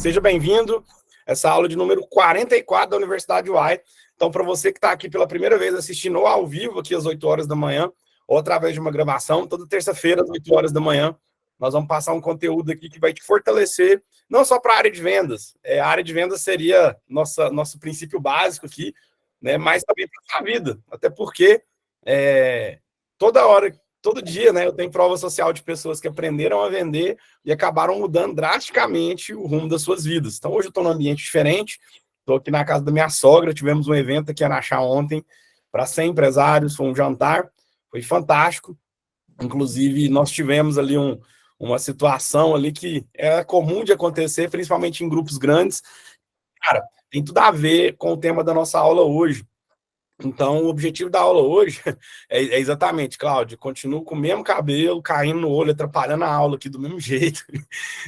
Seja bem-vindo. Essa aula de número 44 da Universidade UAI. Então, para você que está aqui pela primeira vez assistindo ou ao vivo, aqui às 8 horas da manhã, ou através de uma gravação, toda terça-feira, às 8 horas da manhã, nós vamos passar um conteúdo aqui que vai te fortalecer, não só para a área de vendas. A área de vendas seria nosso princípio básico aqui, né? Mas também para a vida. Até porque toda hora, todo dia, né, eu tenho prova social de pessoas que aprenderam a vender e acabaram mudando drasticamente o rumo das suas vidas. Então, hoje eu estou num ambiente diferente, estou aqui na casa da minha sogra, tivemos um evento aqui em Araxá ontem para 100 empresários, foi um jantar, foi fantástico. Inclusive, nós tivemos ali uma situação ali que é comum de acontecer, principalmente em grupos grandes. Cara, tem tudo a ver com o tema da nossa aula hoje. Então, o objetivo da aula hoje é exatamente, Cláudio, continuo com o mesmo cabelo, caindo no olho, atrapalhando a aula aqui do mesmo jeito.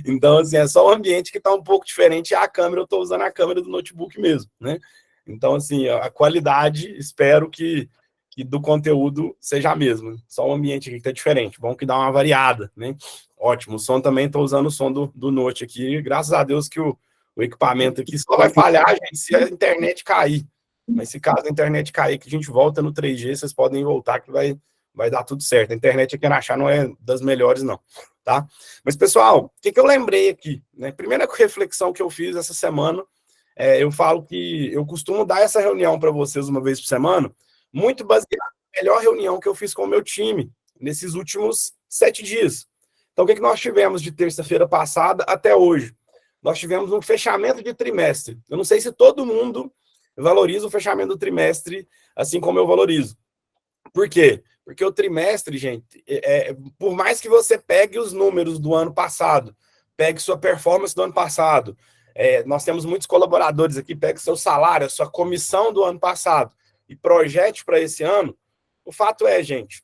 Então, assim, é só o ambiente que está um pouco diferente, a câmera, eu estou usando a câmera do notebook mesmo, né? Então, assim, a qualidade, espero que do conteúdo seja a mesma. Só o ambiente aqui que está diferente. Bom que dá uma variada, né? Ótimo. O som também, estou usando o som do Note aqui. Graças a Deus que o equipamento aqui só vai falhar, gente, se a internet cair. Mas se caso a internet cair, que a gente volta no 3G, vocês podem voltar que vai dar tudo certo. A internet aqui na Araxá não é das melhores, não, tá? Mas, pessoal, o que eu lembrei aqui, né? Primeira reflexão que eu fiz essa semana, eu falo que eu costumo dar essa reunião para vocês uma vez por semana, muito baseado na melhor reunião que eu fiz com o meu time nesses últimos 7 dias. Então, o que nós tivemos de terça-feira passada até hoje? Nós tivemos um fechamento de trimestre. Eu não sei se todo mundo valoriza o fechamento do trimestre assim como eu valorizo. Por quê? Porque o trimestre, gente, por mais que você pegue os números do ano passado, pegue sua performance do ano passado, nós temos muitos colaboradores aqui, pegue seu salário, a sua comissão do ano passado e projete para esse ano, o fato é, gente,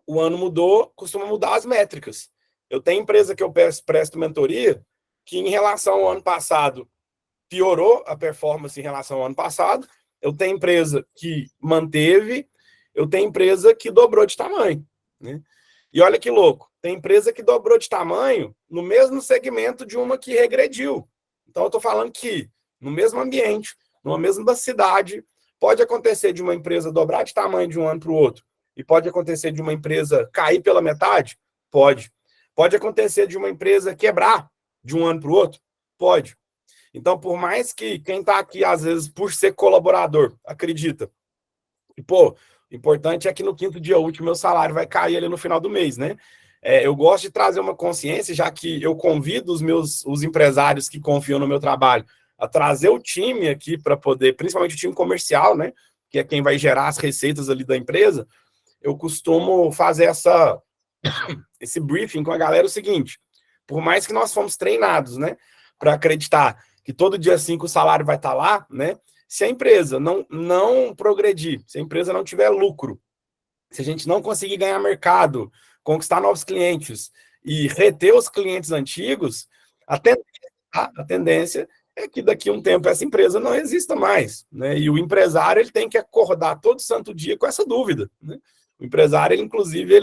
o ano mudou, costuma mudar as métricas. Eu tenho empresa que eu presto mentoria que em relação ao ano passado piorou a performance em relação ao ano passado, eu tenho empresa que manteve, eu tenho empresa que dobrou de tamanho, né? E olha que louco, tem empresa que dobrou de tamanho no mesmo segmento de uma que regrediu. Então, eu estou falando que no mesmo ambiente, numa mesma cidade, pode acontecer de uma empresa dobrar de tamanho de um ano para o outro, e pode acontecer de uma empresa cair pela metade? Pode. Pode acontecer de uma empresa quebrar de um ano para o outro? Pode. Então, por mais que quem está aqui, às vezes, por ser colaborador, acredita, e, pô, o importante é que no 5º dia útil meu salário vai cair ali no final do mês, né? Eu gosto de trazer uma consciência, já que eu convido os empresários que confiam no meu trabalho a trazer o time aqui para poder, principalmente o time comercial, né? Que é quem vai gerar as receitas ali da empresa. Eu costumo fazer esse briefing com a galera o seguinte: por mais que nós fomos treinados, né, para acreditar que todo dia 5 o salário vai estar lá, né? Se a empresa não progredir, se a empresa não tiver lucro, se a gente não conseguir ganhar mercado, conquistar novos clientes e reter os clientes antigos, a tendência é que daqui a um tempo essa empresa não exista mais, né? E o empresário ele tem que acordar todo santo dia com essa dúvida, né? O empresário, inclusive,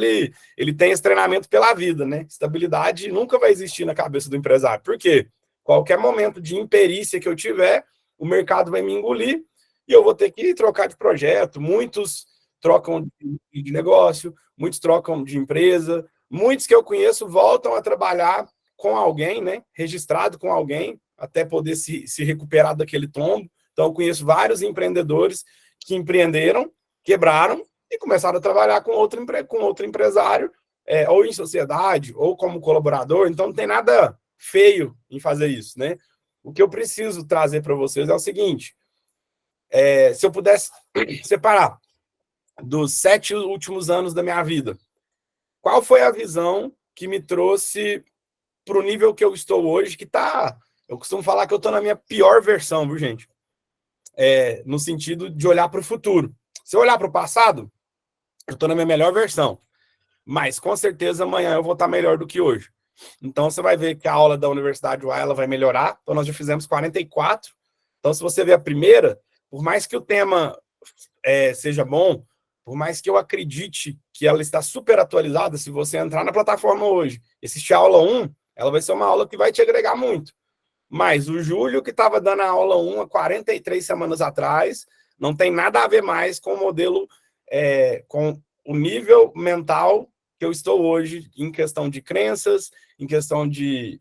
ele tem esse treinamento pela vida, né? Estabilidade nunca vai existir na cabeça do empresário. Por quê? Qualquer momento de imperícia que eu tiver, o mercado vai me engolir e eu vou ter que trocar de projeto. Muitos trocam de negócio, muitos trocam de empresa, muitos que eu conheço voltam a trabalhar com alguém, né? Registrado com alguém, até poder se recuperar daquele tombo. Então, eu conheço vários empreendedores que empreenderam, quebraram e começaram a trabalhar com outro empresário, ou em sociedade, ou como colaborador. Então, não tem nada feio em fazer isso, né? O que eu preciso trazer para vocês é o seguinte: se eu pudesse separar dos 7 últimos anos da minha vida, qual foi a visão que me trouxe para o nível que eu estou hoje, que tá... Eu costumo falar que eu estou na minha pior versão, viu, gente? No sentido de olhar para o futuro. Se eu olhar para o passado, eu estou na minha melhor versão. Mas, com certeza, amanhã eu vou estar melhor do que hoje. Então, você vai ver que a aula da Universidade UAI ela vai melhorar. Então, nós já fizemos 44. Então, se você ver a primeira, por mais que o tema seja bom, por mais que eu acredite que ela está super atualizada, se você entrar na plataforma hoje e assistir a aula 1, ela vai ser uma aula que vai te agregar muito. Mas o Júlio, que estava dando a aula 1 há 43 semanas atrás, não tem nada a ver mais com o modelo, com o nível mental que eu estou hoje, em questão de crenças, em questão de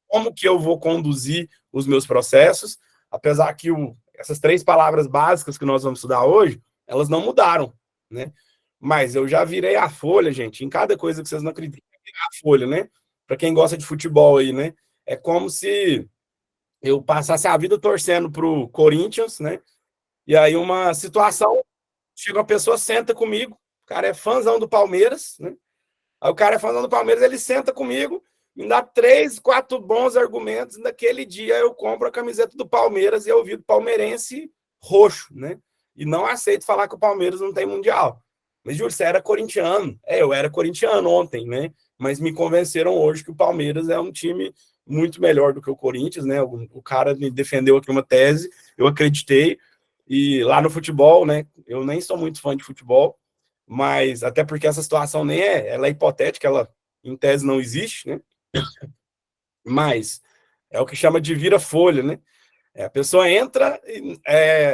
como que eu vou conduzir os meus processos, apesar que essas 3 palavras básicas que nós vamos estudar hoje, elas não mudaram, né? Mas eu já virei a folha, gente, em cada coisa que vocês não acreditam, virar a folha, né? Para quem gosta de futebol aí, né? É como se eu passasse a vida torcendo pro Corinthians, né? E aí uma situação, chega uma pessoa, senta comigo, o cara é fãzão do Palmeiras, né? Aí o cara é fãzão do Palmeiras, ele senta comigo, me dá 3, 4 bons argumentos, e naquele dia eu compro a camiseta do Palmeiras e eu vi do palmeirense roxo, né? E não aceito falar que o Palmeiras não tem mundial. Mas, Júlio, você era corintiano. Eu era corintiano ontem, né? Mas me convenceram hoje que o Palmeiras é um time muito melhor do que o Corinthians, né? O cara me defendeu aqui uma tese, eu acreditei. E lá no futebol, né? Eu nem sou muito fã de futebol, mas até porque essa situação nem ela é hipotética, ela em tese não existe, né? Mas é o que chama de vira-folha, né? A pessoa entra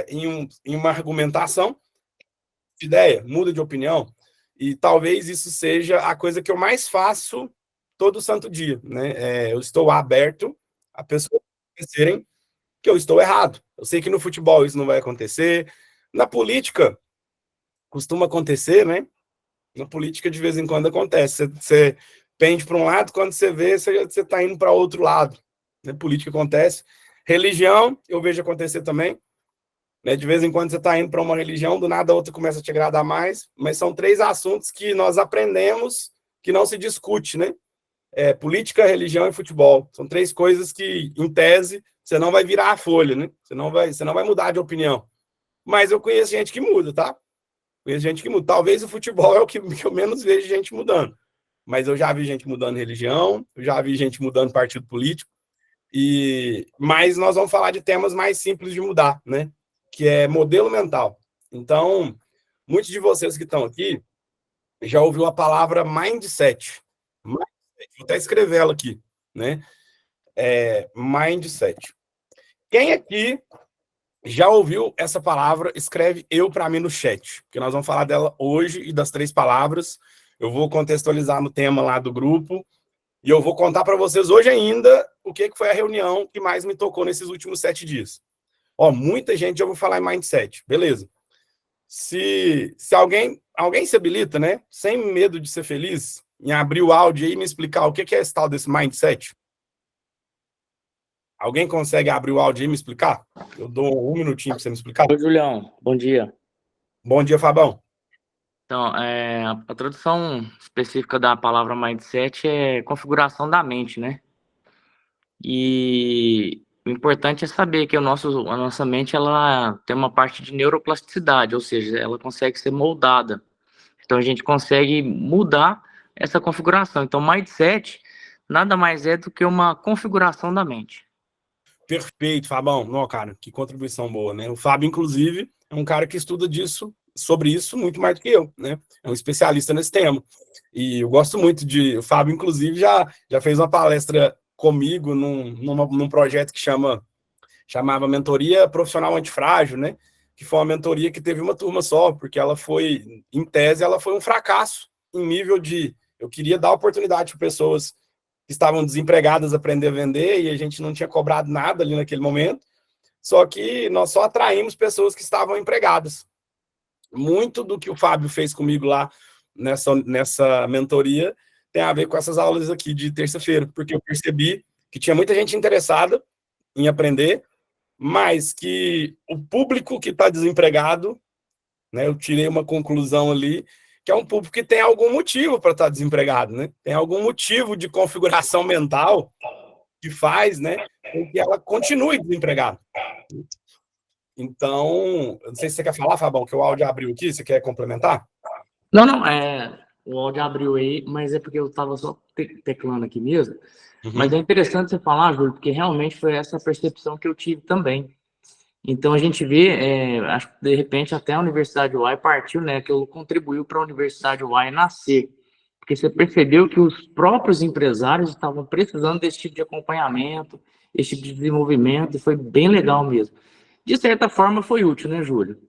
em uma argumentação de ideia, muda de opinião, e talvez isso seja a coisa que eu mais faço todo santo dia, né? Eu estou aberto a pessoas conhecerem que eu estou errado. Eu sei que no futebol isso não vai acontecer, na política costuma acontecer, né? Na política de vez em quando acontece. Você pende para um lado, quando você vê, você está indo para outro lado. Na política acontece. Religião, eu vejo acontecer também. Né? De vez em quando você está indo para uma religião, do nada a outra começa a te agradar mais, mas são 3 assuntos que nós aprendemos que não se discute, né? Política, religião e futebol. São 3 coisas que, em tese, você não vai virar a folha, né? Você não vai mudar de opinião. Mas eu conheço gente que muda, tá? Conheço gente que muda. Talvez o futebol é o que eu menos vejo gente mudando. Mas eu já vi gente mudando religião, eu já vi gente mudando partido político. Mas nós vamos falar de temas mais simples de mudar, né? Que é modelo mental. Então, muitos de vocês que estão aqui já ouviu a palavra mindset. Mindset. Vou até escrever ela aqui, né? Mindset. Quem aqui já ouviu essa palavra? Escreve eu para mim no chat, porque nós vamos falar dela hoje e das 3 palavras. Eu vou contextualizar no tema lá do grupo e eu vou contar para vocês hoje ainda o que foi a reunião que mais me tocou nesses últimos 7 dias. Muita gente já ouviu falar em mindset, beleza. Se alguém se habilita, né, sem medo de ser feliz, em abrir o áudio aí e me explicar o que é esse tal desse mindset? Alguém consegue abrir o áudio aí e me explicar? Eu dou 1 minutinho para você me explicar. Oi, Julião. Bom dia. Bom dia, Fabão. Então, a tradução específica da palavra mindset é configuração da mente, né? E o importante é saber que a nossa mente ela tem uma parte de neuroplasticidade, ou seja, ela consegue ser moldada. Então, a gente consegue mudar essa configuração. Então, mindset nada mais é do que uma configuração da mente. Perfeito, Fabão. Não, cara, que contribuição boa, né? O Fábio, inclusive, é um cara que estuda sobre isso muito mais do que eu, né? É um especialista nesse tema. E eu gosto muito o Fábio, inclusive, já fez uma palestra comigo num projeto que chamava Mentoria Profissional Antifrágil, né? Que foi uma mentoria que teve uma turma só, porque ela foi, em tese, ela foi um fracasso em nível de... Eu queria dar oportunidade para pessoas que estavam desempregadas aprender a vender e a gente não tinha cobrado nada ali naquele momento, só que nós só atraímos pessoas que estavam empregadas. Muito do que o Fábio fez comigo lá nessa mentoria tem a ver com essas aulas aqui de terça-feira, porque eu percebi que tinha muita gente interessada em aprender, mas que o público que está desempregado, né, eu tirei uma conclusão ali, que é um público que tem algum motivo para estar desempregado, né? Tem algum motivo de configuração mental que faz, né, com que ela continue desempregada. Então, eu não sei se você quer falar, Fabão, que o áudio abriu aqui, você quer complementar? Não, o áudio abriu aí, mas é porque eu estava só teclando aqui mesmo. Uhum. Mas é interessante você falar, Júlio, porque realmente foi essa percepção que eu tive também. Então a gente vê, acho que de repente até a Universidade Y partiu, né, que contribuiu para a Universidade Y nascer, porque você percebeu que os próprios empresários estavam precisando desse tipo de acompanhamento, esse tipo de desenvolvimento, e foi bem legal mesmo. De certa forma, foi útil, né, Júlio?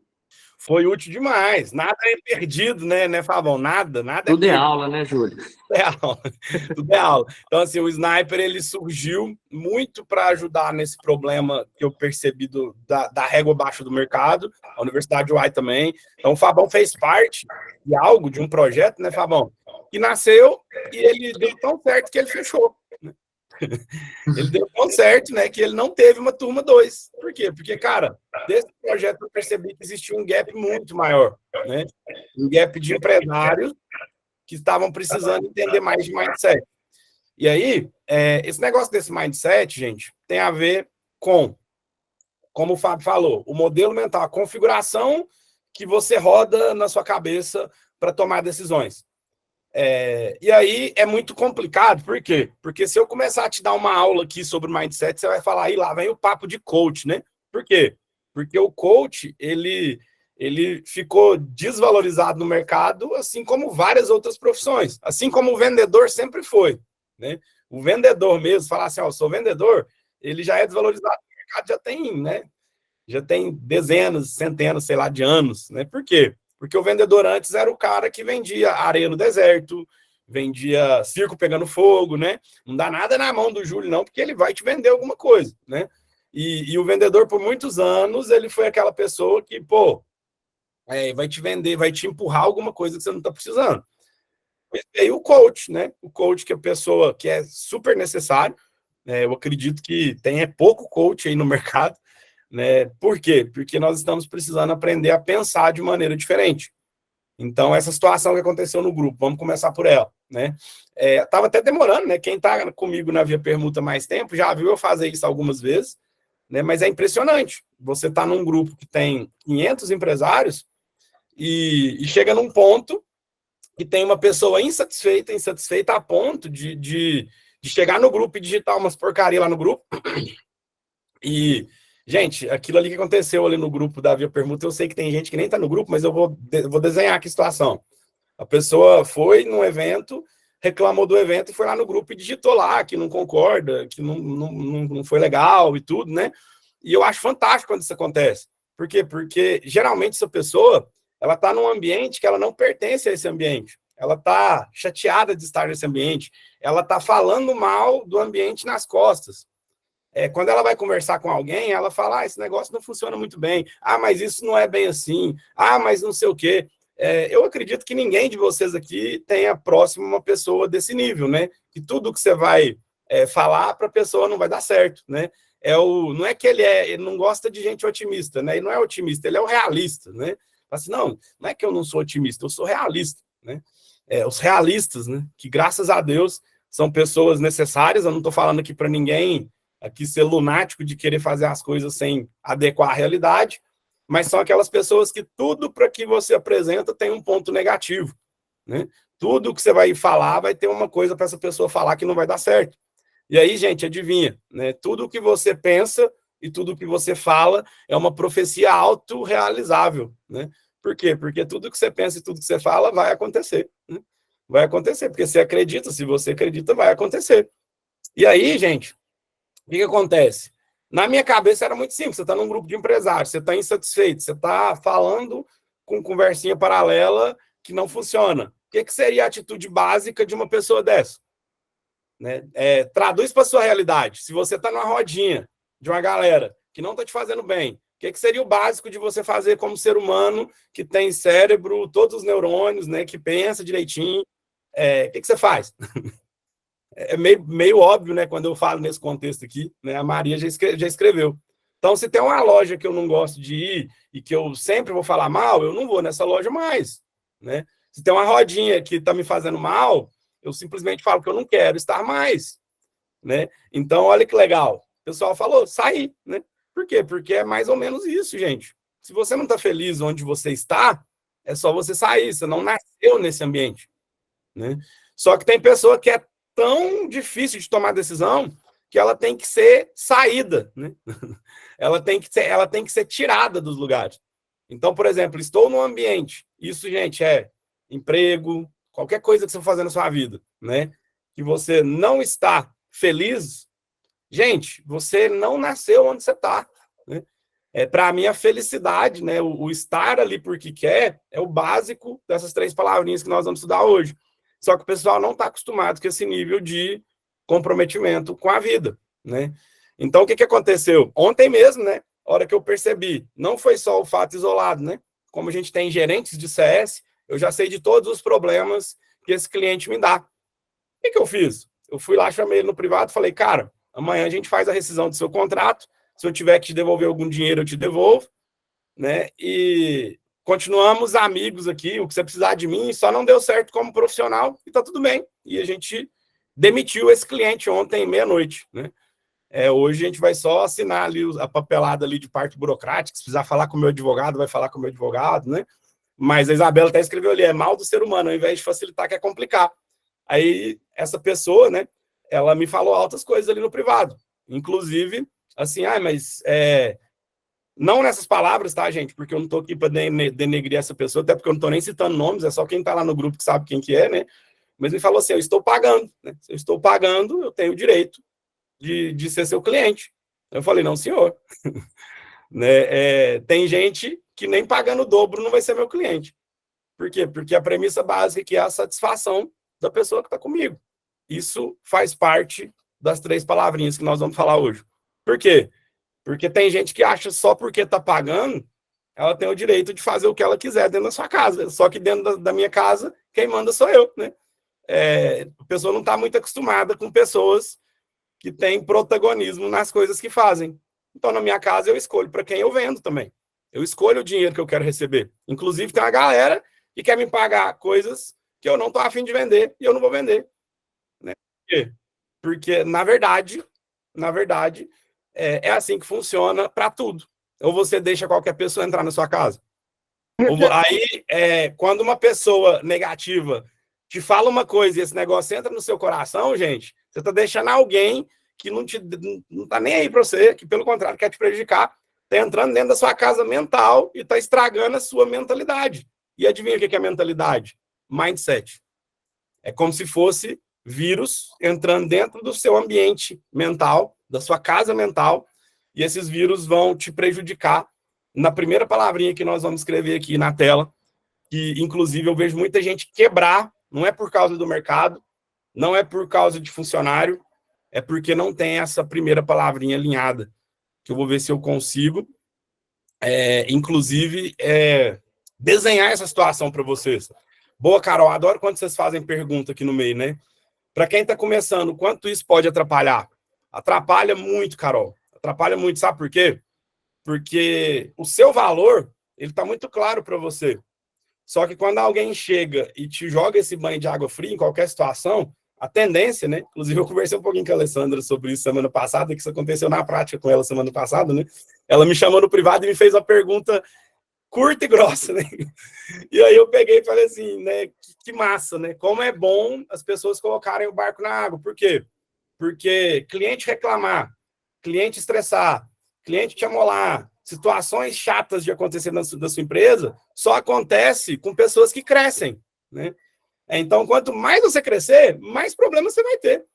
Foi útil demais. Nada é perdido, né, Fabão? Nada é Tudo é perdido. aula, né, Júlio? É aula. Tudo é aula. Então, assim, o Sniper, ele surgiu muito para ajudar nesse problema que eu percebi da régua abaixo do mercado, a Universidade UI também. Então, o Fabão fez parte de algo, de um projeto, né, Fabão? Que nasceu e ele deu tão certo que ele fechou. Ele deu tão certo, né, que ele não teve uma turma 2. Por quê? Porque, cara, desse projeto eu percebi que existia um gap muito maior, né? Um gap de empresários que estavam precisando entender mais de mindset. E aí, esse negócio desse mindset, gente, tem a ver com, como o Fábio falou, o modelo mental, a configuração que você roda na sua cabeça para tomar decisões. E aí é muito complicado, por quê? Porque se eu começar a te dar uma aula aqui sobre mindset, você vai falar, aí lá vem o papo de coach, né? Por quê? Porque o coach, ele ficou desvalorizado no mercado, assim como várias outras profissões, assim como o vendedor sempre foi, né? O vendedor mesmo, falar assim, ó, eu sou vendedor, ele já é desvalorizado no mercado, já tem, né? Já tem dezenas, centenas, sei lá, de anos, né? Por quê? Porque o vendedor antes era o cara que vendia areia no deserto, vendia circo pegando fogo, né? Não dá nada na mão do Júlio, não, porque ele vai te vender alguma coisa, né? E o vendedor, por muitos anos, ele foi aquela pessoa que, pô, vai te vender, vai te empurrar alguma coisa que você não está precisando. E aí o coach, né? O coach que é a pessoa que é super necessário, eu acredito que tem pouco coach aí no mercado, né? Por quê? Porque nós estamos precisando aprender a pensar de maneira diferente. Então, essa situação que aconteceu no grupo, vamos começar por ela, né? Tava até demorando, né? Quem está comigo na Via Permuta mais tempo já viu eu fazer isso algumas vezes, né? Mas é impressionante. Você está num grupo que tem 500 empresários e chega num ponto que tem uma pessoa insatisfeita a ponto de chegar no grupo e digitar umas porcaria lá no grupo. E, gente, aquilo ali que aconteceu ali no grupo da Via Permuta, eu sei que tem gente que nem tá no grupo, mas eu vou desenhar aqui a situação. A pessoa foi num evento, reclamou do evento e foi lá no grupo e digitou lá que não concorda, que não foi legal e tudo, né? E eu acho fantástico quando isso acontece. Por quê? Porque geralmente essa pessoa, ela tá num ambiente que ela não pertence a esse ambiente. Ela tá chateada de estar nesse ambiente. Ela tá falando mal do ambiente nas costas. Quando ela vai conversar com alguém, ela fala, esse negócio não funciona muito bem. Mas isso não é bem assim. Mas não sei o quê. Eu acredito que ninguém de vocês aqui tenha próximo uma pessoa desse nível, né? Que tudo que você vai falar para a pessoa não vai dar certo, né? Não é que ele não gosta de gente otimista, né? Ele não é otimista, ele é o realista, né? Assim, não é que eu não sou otimista, eu sou realista, né? Os realistas, né? Que graças a Deus são pessoas necessárias. Eu não estou falando aqui para ninguém aqui ser lunático de querer fazer as coisas sem adequar à realidade, mas são aquelas pessoas que tudo para que você apresenta tem um ponto negativo, né? Tudo que você vai falar vai ter uma coisa para essa pessoa falar que não vai dar certo. E aí, gente, adivinha, né? Tudo que você pensa e tudo que você fala é uma profecia autorrealizável, né? Por quê? Porque tudo que você pensa e tudo que você fala vai acontecer, né? Vai acontecer, porque você acredita, se você acredita, vai acontecer. E aí, gente, o que acontece? Na minha cabeça era muito simples. Você está num grupo de empresários, você está insatisfeito, você está falando com conversinha paralela que não funciona. O que seria a atitude básica de uma pessoa dessa? Né? Traduz para a sua realidade. Se você está numa rodinha de uma galera que não está te fazendo bem, o que seria o básico de você fazer como ser humano que tem cérebro, todos os neurônios, né, que pensa direitinho? O que você faz? Meio óbvio, né, quando eu falo nesse contexto aqui, né, a Maria já escreveu. Então, se tem uma loja que eu não gosto de ir e que eu sempre vou falar mal, eu não vou nessa loja mais, né? Se tem uma rodinha que está me fazendo mal, eu simplesmente falo que eu não quero estar mais, né? Então, olha que legal. O pessoal falou, sair, né? Por quê? Porque é mais ou menos isso, gente. Se você não está feliz onde você está, é só você sair. Você não nasceu nesse ambiente, né? Só que tem pessoa que é tão difícil de tomar decisão que ela tem que ser saída, né? Ela tem que ser tirada dos lugares. Então, por exemplo, estou num ambiente, isso, gente, é emprego, qualquer coisa que você for fazer na sua vida, né? Que você não está feliz, Gente, você não nasceu onde você está, né? Para mim, a felicidade, né, o estar ali porque quer, é o básico dessas 3 palavrinhas que nós vamos estudar hoje. Só que o pessoal não está acostumado com esse nível de comprometimento com a vida, né? Então, o que aconteceu? Ontem mesmo, né, a hora que eu percebi, não foi só o fato isolado, né? Como a gente tem gerentes de CS, eu já sei de todos os problemas que esse cliente me dá. O que eu fiz? Eu fui lá, chamei ele no privado, falei, cara, amanhã a gente faz a rescisão do seu contrato, se eu tiver que te devolver algum dinheiro, eu te devolvo, né? E continuamos amigos aqui, o que você precisar de mim, só não deu certo como profissional e tá tudo bem. E a gente demitiu esse cliente ontem, meia-noite, né? Hoje a gente vai só assinar ali a papelada ali de parte burocrática, se precisar falar com o meu advogado, vai falar com o meu advogado, né? Mas a Isabela até escreveu ali, é mal do ser humano, ao invés de facilitar, quer complicar. Aí essa pessoa, né, ela me falou altas coisas ali no privado, inclusive, assim, mas não nessas palavras, tá, gente? Porque eu não tô aqui para denegrir essa pessoa, até porque eu não tô nem citando nomes, é só quem tá lá no grupo que sabe quem que é, né? Mas me falou assim, eu estou pagando, né? Se eu estou pagando, eu tenho o direito de ser seu cliente. Eu falei, não, senhor. Né? Tem gente que nem pagando o dobro não vai ser meu cliente. Por quê? Porque a premissa básica que é a satisfação da pessoa que está comigo. Isso faz parte das 3 palavrinhas que nós vamos falar hoje. Por quê? Porque tem gente que acha só porque está pagando, ela tem o direito de fazer o que ela quiser dentro da sua casa. Só que dentro da minha casa, quem manda sou eu, né? A pessoa não está muito acostumada com pessoas que têm protagonismo nas coisas que fazem. Então, na minha casa, eu escolho para quem eu vendo também. Eu escolho o dinheiro que eu quero receber. Inclusive, tem uma galera que quer me pagar coisas que eu não estou afim de vender e eu não vou vender. Né? Por quê? Porque, na verdade, é assim que funciona para tudo. Ou você deixa qualquer pessoa entrar na sua casa. Aí, quando uma pessoa negativa te fala uma coisa e esse negócio entra no seu coração, gente, você está deixando alguém que não está nem aí para você, que pelo contrário quer te prejudicar, está entrando dentro da sua casa mental e está estragando a sua mentalidade. E adivinha o que é mentalidade? Mindset. É como se fosse vírus entrando dentro do seu ambiente mental, da sua casa mental, e esses vírus vão te prejudicar. Na primeira palavrinha que nós vamos escrever aqui na tela, que inclusive eu vejo muita gente quebrar, não é por causa do mercado, não é por causa de funcionário, é porque não tem essa primeira palavrinha alinhada, que eu vou ver se eu consigo, inclusive, desenhar essa situação para vocês. Boa, Carol, adoro quando vocês fazem pergunta aqui no meio, né? Para quem está começando, quanto isso pode atrapalhar? Atrapalha muito, Carol. Atrapalha muito, sabe por quê? Porque o seu valor, ele está muito claro para você. Só que quando alguém chega e te joga esse banho de água fria em qualquer situação, a tendência, né? Inclusive, eu conversei um pouquinho com a Alessandra sobre isso semana passada, que isso aconteceu na prática com ela semana passada, né? Ela me chamou no privado e me fez uma pergunta curta e grossa, né? E aí eu peguei e falei assim, né? Que massa, né? Como é bom as pessoas colocarem o barco na água. Por quê? Porque cliente reclamar, cliente estressar, cliente te amolar, situações chatas de acontecer da sua empresa, só acontece com pessoas que crescem, né? Então, quanto mais você crescer, mais problemas você vai ter.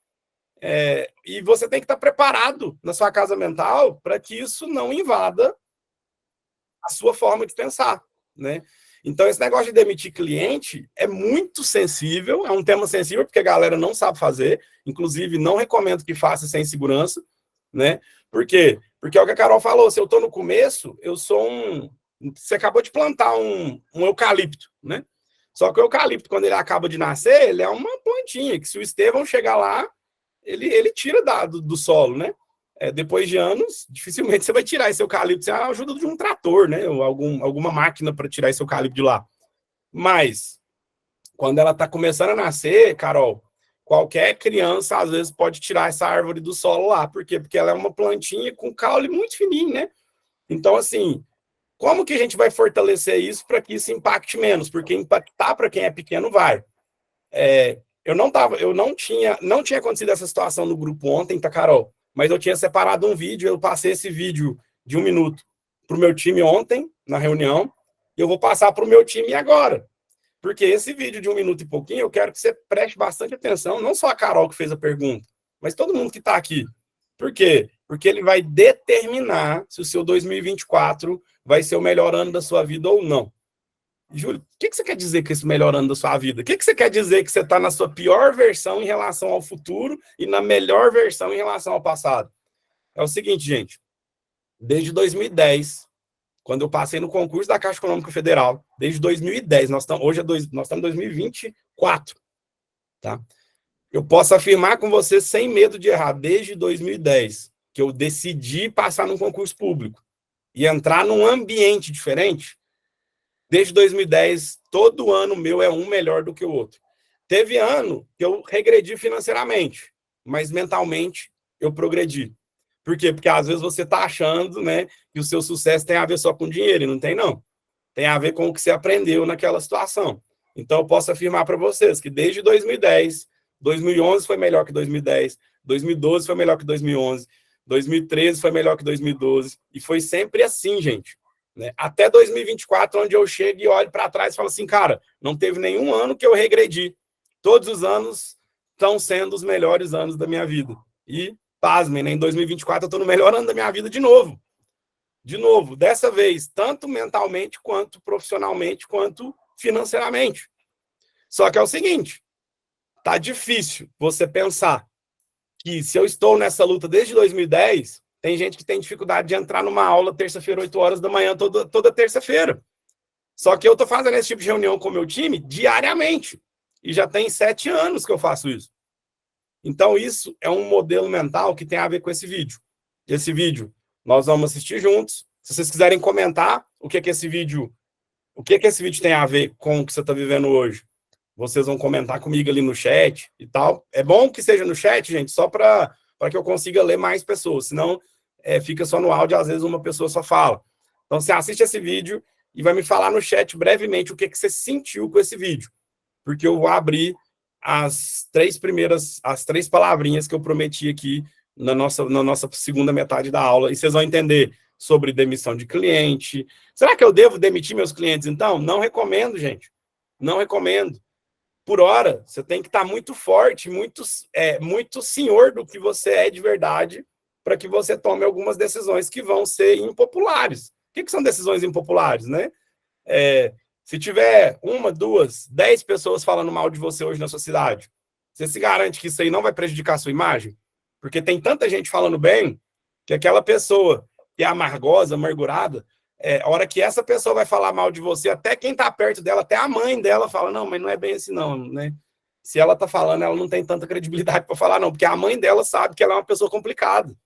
E você tem que estar preparado na sua casa mental para que isso não invada a sua forma de pensar, né? Então, esse negócio de demitir cliente é muito sensível, é um tema sensível, porque a galera não sabe fazer, inclusive não recomendo que faça sem segurança, né? Por quê? Porque é o que a Carol falou, se eu estou no começo, eu sou Você acabou de plantar um eucalipto, né? Só que o eucalipto, quando ele acaba de nascer, ele é uma plantinha, que se o Estevão chegar lá, ele tira do solo, né? Depois de anos, dificilmente você vai tirar esse eucalipto sem a ajuda de um trator, né? Ou alguma máquina para tirar esse eucalipto de lá. Mas, quando ela está começando a nascer, Carol, qualquer criança, às vezes, pode tirar essa árvore do solo lá. Por quê? Porque ela é uma plantinha com caule muito fininho, né? Então, assim, como que a gente vai fortalecer isso para que isso impacte menos? Porque impactar para quem é pequeno vai. Não tinha acontecido essa situação no grupo ontem, tá, Carol? Mas eu tinha separado um vídeo, eu passei esse vídeo de 1 minuto para o meu time ontem, na reunião, e eu vou passar para o meu time agora. Porque esse vídeo de 1 minuto e pouquinho, eu quero que você preste bastante atenção, não só a Carol que fez a pergunta, mas todo mundo que está aqui. Por quê? Porque ele vai determinar se o seu 2024 vai ser o melhor ano da sua vida ou não. Júlio, o que você quer dizer com esse melhor ano da sua vida? O que você quer dizer que você está na sua pior versão em relação ao futuro e na melhor versão em relação ao passado? É o seguinte, gente. Desde 2010, quando eu passei no concurso da Caixa Econômica Federal, desde 2010, nós estamos em 2024, tá? Eu posso afirmar com você sem medo de errar, desde 2010, que eu decidi passar num concurso público e entrar num ambiente diferente. Desde 2010, todo ano meu é um melhor do que o outro. Teve ano que eu regredi financeiramente, mas mentalmente eu progredi. Por quê? Porque às vezes você está achando, né, que o seu sucesso tem a ver só com dinheiro, e não tem, não. Tem a ver com o que você aprendeu naquela situação. Então, eu posso afirmar para vocês que desde 2010, 2011 foi melhor que 2010, 2012 foi melhor que 2011, 2013 foi melhor que 2012, e foi sempre assim, gente. Né? Até 2024, onde eu chego e olho para trás e falo assim, cara, não teve nenhum ano que eu regredi. Todos os anos estão sendo os melhores anos da minha vida. E, pasmem, né? Em 2024 eu estou no melhor ano da minha vida de novo. De novo, dessa vez, tanto mentalmente, quanto profissionalmente, quanto financeiramente. Só que é o seguinte, tá difícil você pensar que se eu estou nessa luta desde 2010, tem gente que tem dificuldade de entrar numa aula terça-feira, 8 horas da manhã, toda terça-feira. Só que eu estou fazendo esse tipo de reunião com o meu time diariamente. E já tem 7 anos que eu faço isso. Então, isso é um modelo mental que tem a ver com esse vídeo. Esse vídeo nós vamos assistir juntos. Se vocês quiserem comentar o que esse vídeo tem a ver com o que você está vivendo hoje, vocês vão comentar comigo ali no chat e tal. É bom que seja no chat, gente, só para que eu consiga ler mais pessoas. Senão, fica só no áudio, às vezes uma pessoa só fala. Então, você assiste esse vídeo e vai me falar no chat brevemente o que você sentiu com esse vídeo. Porque eu vou abrir as três palavrinhas que eu prometi aqui na nossa segunda metade da aula, e vocês vão entender sobre demissão de cliente. Será que eu devo demitir meus clientes, então? Não recomendo, gente. Não recomendo. Por hora, você tem que estar muito forte, muito senhor do que você é de verdade, para que você tome algumas decisões que vão ser impopulares. O que são decisões impopulares, né? Se tiver 1, 2, 10 pessoas falando mal de você hoje na sua cidade, você se garante que isso aí não vai prejudicar a sua imagem? Porque tem tanta gente falando bem que aquela pessoa que é amargosa, amargurada, a hora que essa pessoa vai falar mal de você, até quem está perto dela, até a mãe dela fala, não, mas não é bem assim não, né? Se ela está falando, ela não tem tanta credibilidade para falar não, porque a mãe dela sabe que ela é uma pessoa complicada.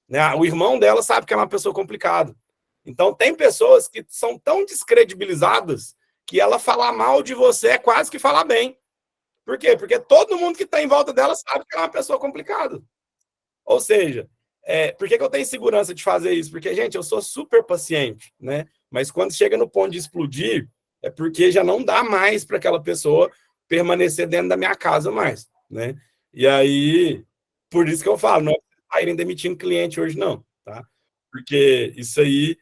Né? O irmão dela sabe que ela é uma pessoa complicada. Então, tem pessoas que são tão descredibilizadas que ela falar mal de você é quase que falar bem. Por quê? Porque todo mundo que está em volta dela sabe que ela é uma pessoa complicada. Ou seja, por que eu tenho segurança de fazer isso? Porque, gente, eu sou super paciente, né? Mas quando chega no ponto de explodir, é porque já não dá mais para aquela pessoa permanecer dentro da minha casa mais, né? E aí, por isso que eu falo, não é irem demitindo cliente hoje, não, tá? Porque isso aí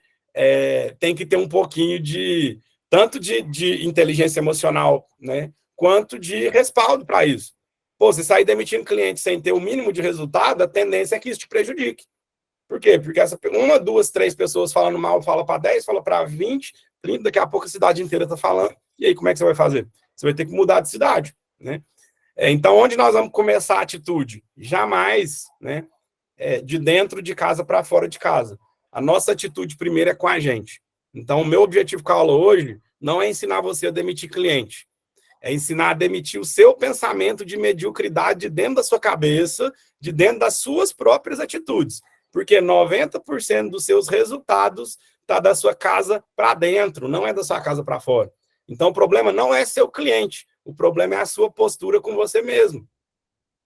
tem que ter um pouquinho de tanto de inteligência emocional, né? Quanto de respaldo para isso. Pô, você sair demitindo cliente sem ter o mínimo de resultado, a tendência é que isso te prejudique. Por quê? Porque 1, 2, 3 pessoas falando mal, fala para 10, fala para 20, 30, daqui a pouco a cidade inteira está falando. E aí, como é que você vai fazer? Você vai ter que mudar de cidade, né? Então, onde nós vamos começar a atitude? Jamais, né? De dentro de casa para fora de casa. A nossa atitude primeiro é com a gente. Então, o meu objetivo com a aula hoje não é ensinar você a demitir cliente. É ensinar a demitir o seu pensamento de mediocridade de dentro da sua cabeça, de dentro das suas próprias atitudes. Porque 90% dos seus resultados está da sua casa para dentro, não é da sua casa para fora. Então, o problema não é seu cliente, o problema é a sua postura com você mesmo.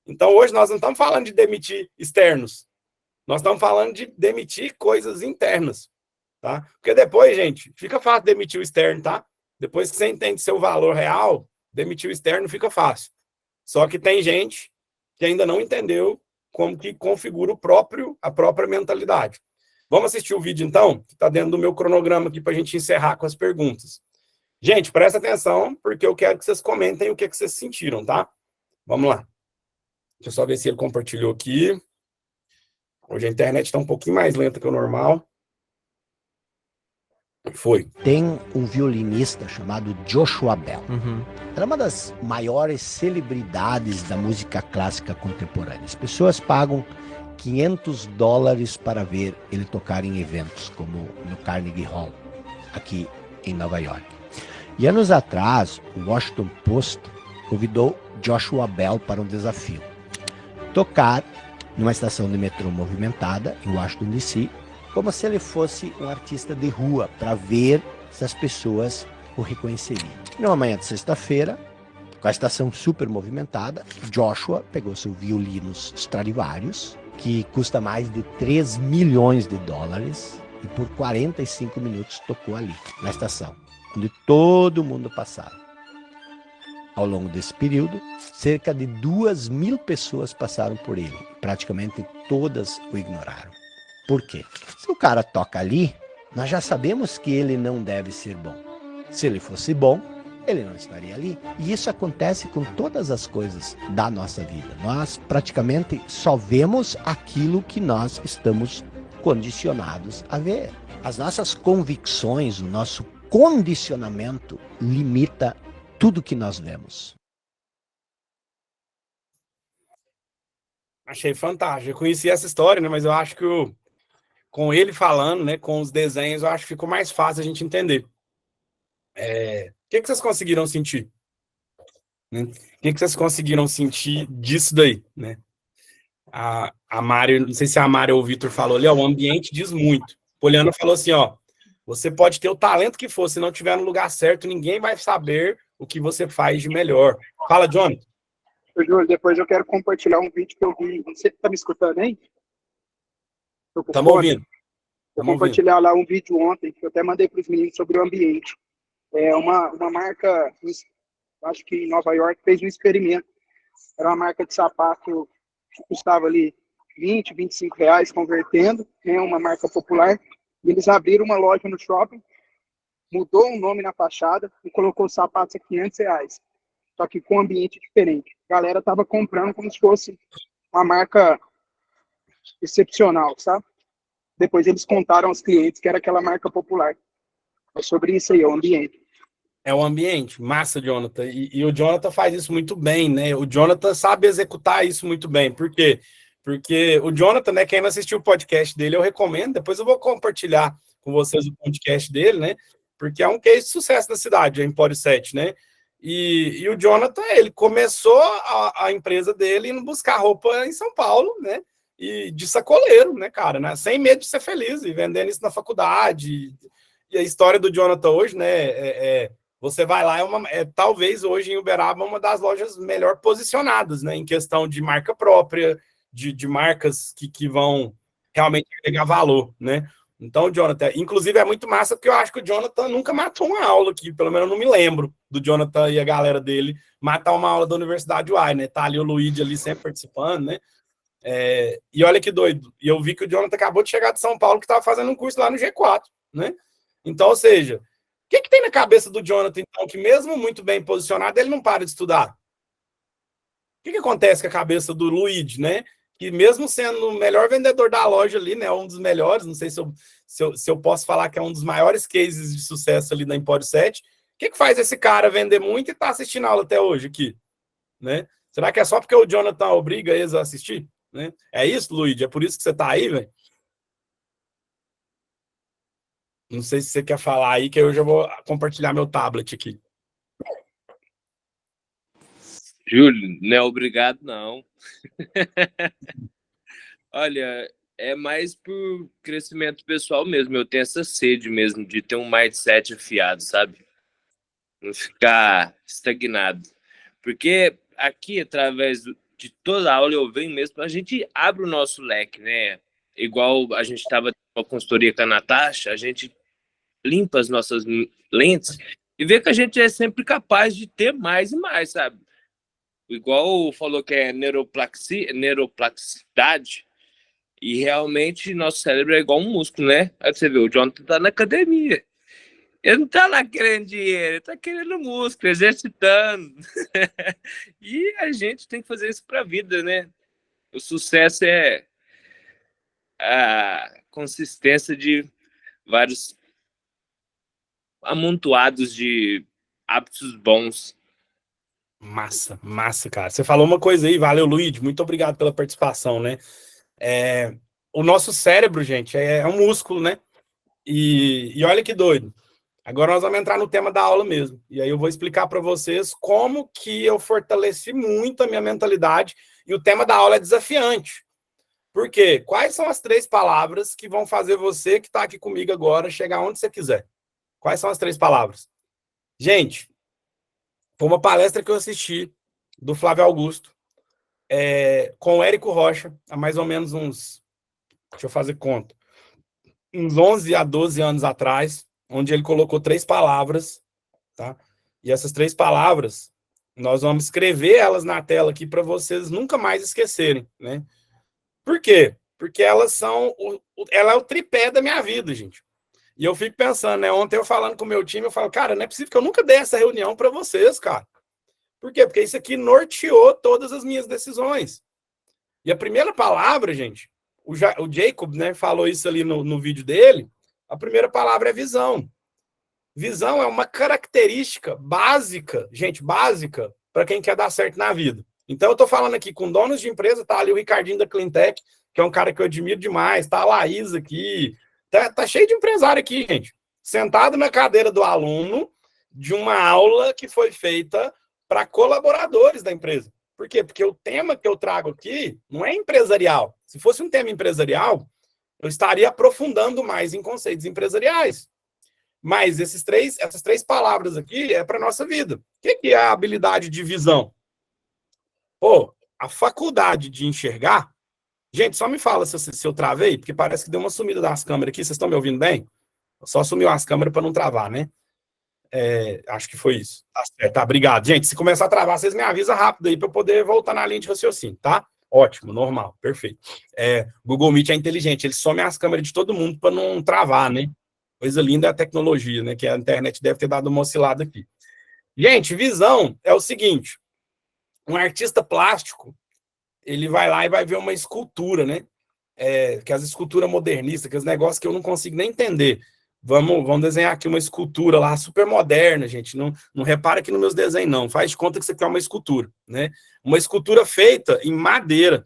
Então, hoje nós não estamos falando de demitir externos, nós estamos falando de demitir coisas internas, tá? Porque depois, gente, fica fácil demitir o externo, tá? Depois que você entende seu valor real, demitir o externo fica fácil. Só que tem gente que ainda não entendeu como que configura a própria mentalidade. Vamos assistir o vídeo, então, que está dentro do meu cronograma aqui para a gente encerrar com as perguntas. Gente, presta atenção, porque eu quero que vocês comentem o que vocês sentiram, tá? Vamos lá. Deixa eu só ver se ele compartilhou aqui. Hoje a internet está um pouquinho mais lenta que o normal. Foi. Tem um violinista chamado Joshua Bell. Era uma das maiores celebridades da música clássica contemporânea. As pessoas pagam $500 para ver ele tocar em eventos como no Carnegie Hall, aqui em Nova York. E anos atrás, o Washington Post convidou Joshua Bell para um desafio: tocar numa estação de metrô movimentada em Washington, D.C., como se ele fosse um artista de rua, para ver se as pessoas o reconheceriam. Numa manhã de sexta-feira, com a estação super movimentada, Joshua pegou seu violinos Stradivarius, que custa mais de $3 milhões, e por 45 minutos tocou ali, na estação, onde todo mundo passava. Ao longo desse período, cerca de 2.000 pessoas passaram por ele. Praticamente todas o ignoraram. Por quê? Se o cara toca ali, nós já sabemos que ele não deve ser bom. Se ele fosse bom, ele não estaria ali. E isso acontece com todas as coisas da nossa vida. Nós praticamente só vemos aquilo que nós estamos condicionados a ver. As nossas convicções, o nosso condicionamento limita tudo que nós vemos. Achei fantástico. Eu conheci essa história, né? Mas eu acho que com ele falando, né, com os desenhos, eu acho que ficou mais fácil a gente entender. O que vocês conseguiram sentir? Né? O que vocês conseguiram sentir disso daí? Né? A Mari, não sei se a Mari ou o Vitor falou ali, ó, o ambiente diz muito. Poliana falou assim, ó, você pode ter o talento que for, se não tiver no lugar certo, ninguém vai saber o que você faz de melhor. Fala, Johnny. Júlio, depois eu quero compartilhar um vídeo que eu vi. Você tá me escutando aí? Estamos ouvindo. Vou compartilhar lá um vídeo ontem, que eu até mandei para os meninos sobre o ambiente. É uma marca, acho que em Nova York, fez um experimento. Era uma marca de sapato que custava ali R$20, R$25, convertendo, né, uma marca popular. E eles abriram uma loja no shopping, mudou o nome na fachada e colocou os sapatos a R$500. Só que com um ambiente diferente. A galera tava comprando como se fosse uma marca excepcional, sabe? Depois eles contaram aos clientes que era aquela marca popular. É sobre isso aí, é o ambiente. É o ambiente, massa, Jonathan. E o Jonathan faz isso muito bem, né? O Jonathan sabe executar isso muito bem. Por quê? Porque o Jonathan, né? Quem não assistiu o podcast dele, eu recomendo. Depois eu vou compartilhar com vocês o podcast dele, né? Porque é um case de sucesso na cidade, a Empório 7, né? E o Jonathan, ele começou a empresa dele indo buscar roupa em São Paulo, né? E de sacoleiro, né, cara? Né? Sem medo de ser feliz e vendendo isso na faculdade. E a história do Jonathan hoje, né? Você vai lá, talvez hoje em Uberaba uma das lojas melhor posicionadas, né? Em questão de marca própria, de marcas que vão realmente pegar valor, né? Então, Jonathan, inclusive é muito massa, porque eu acho que o Jonathan nunca matou uma aula aqui, pelo menos eu não me lembro do Jonathan e a galera dele matar uma aula da Universidade UAI, né? Tá ali o Luigi ali sempre participando, né? E olha que doido, e eu vi que o Jonathan acabou de chegar de São Paulo, que estava fazendo um curso lá no G4, né? Então, ou seja, o que tem na cabeça do Jonathan, então, que mesmo muito bem posicionado, ele não para de estudar? O que acontece com a cabeça do Luigi, né? Que mesmo sendo o melhor vendedor da loja ali, né, um dos melhores, não sei se eu posso falar que é um dos maiores cases de sucesso ali da Empório 7, o que faz esse cara vender muito e tá assistindo a aula até hoje aqui, né? Será que é só porque o Jonathan obriga eles a assistir? Né? É isso, Luigi? É por isso que você tá aí, velho? Não sei se você quer falar aí, que eu já vou compartilhar meu tablet aqui. Júlio, não é obrigado, não. Olha, é mais por crescimento pessoal mesmo. Eu tenho essa sede mesmo de ter um mindset afiado, sabe? Não ficar estagnado. Porque aqui, através de toda a aula, eu venho mesmo, a gente abre o nosso leque, né? Igual a gente estava com a consultoria com a Natasha, a gente limpa as nossas lentes e vê que a gente é sempre capaz de ter mais e mais, sabe? Igual falou que é neuroplasticidade, e realmente nosso cérebro é igual um músculo, né? Aí você vê, o Jonathan tá na academia. Ele não tá lá querendo dinheiro, ele tá querendo músculo, exercitando. E a gente tem que fazer isso pra vida, né? O sucesso é a consistência de vários amontoados de hábitos bons. Massa, massa, cara. Você falou uma coisa aí, valeu, Luiz, muito obrigado pela participação, né? O nosso cérebro, gente, é um músculo, né? E olha que doido. Agora nós vamos entrar no tema da aula mesmo. E aí eu vou explicar para vocês como que eu fortaleci muito a minha mentalidade. E o tema da aula é desafiante. Por quê? Quais são as 3 palavras que vão fazer você que está aqui comigo agora chegar onde você quiser? Quais são as 3 palavras? Gente, foi uma palestra que eu assisti do Flávio Augusto com o Érico Rocha, há mais ou menos uns, deixa eu fazer conta, uns 11 a 12 anos atrás, onde ele colocou 3 palavras, tá? E essas 3 palavras, nós vamos escrever elas na tela aqui para vocês nunca mais esquecerem, né? Por quê? Porque elas ela é o tripé da minha vida, gente. E eu fico pensando, né? Ontem eu falando com o meu time, eu falo, cara, não é possível que eu nunca dei essa reunião para vocês, cara. Por quê? Porque isso aqui norteou todas as minhas decisões. E a primeira palavra, gente, o Jacob, né, falou isso ali no vídeo dele, a primeira palavra é visão. Visão é uma característica básica, gente, básica, para quem quer dar certo na vida. Então, eu estou falando aqui com donos de empresa, tá ali o Ricardinho da Cleantech, que é um cara que eu admiro demais, tá a Laís aqui, tá cheio de empresário aqui, gente. Sentado na cadeira do aluno de uma aula que foi feita para colaboradores da empresa. Por quê? Porque o tema que eu trago aqui não é empresarial. Se fosse um tema empresarial, eu estaria aprofundando mais em conceitos empresariais. Mas essas três palavras aqui é para a nossa vida. O que é a habilidade de visão? Pô, a faculdade de enxergar. Gente, só me fala se eu travei, porque parece que deu uma sumida das câmeras aqui. Vocês estão me ouvindo bem? Só sumiu as câmeras para não travar, né? Acho que foi isso. Tá certo, tá, obrigado. Gente, se começar a travar, vocês me avisam rápido aí para eu poder voltar na linha de raciocínio, tá? Ótimo, normal, perfeito. Google Meet é inteligente, ele some as câmeras de todo mundo para não travar, né? Coisa linda é a tecnologia, né? Que a internet deve ter dado uma oscilada aqui. Gente, visão é o seguinte: um artista plástico, ele vai lá e vai ver uma escultura, né? Que as esculturas modernistas, que os negócios que eu não consigo nem entender. Vamos desenhar aqui uma escultura lá super moderna, gente. Não repara aqui nos meus desenhos, não. Faz de conta que isso aqui é uma escultura, né? Uma escultura feita em madeira,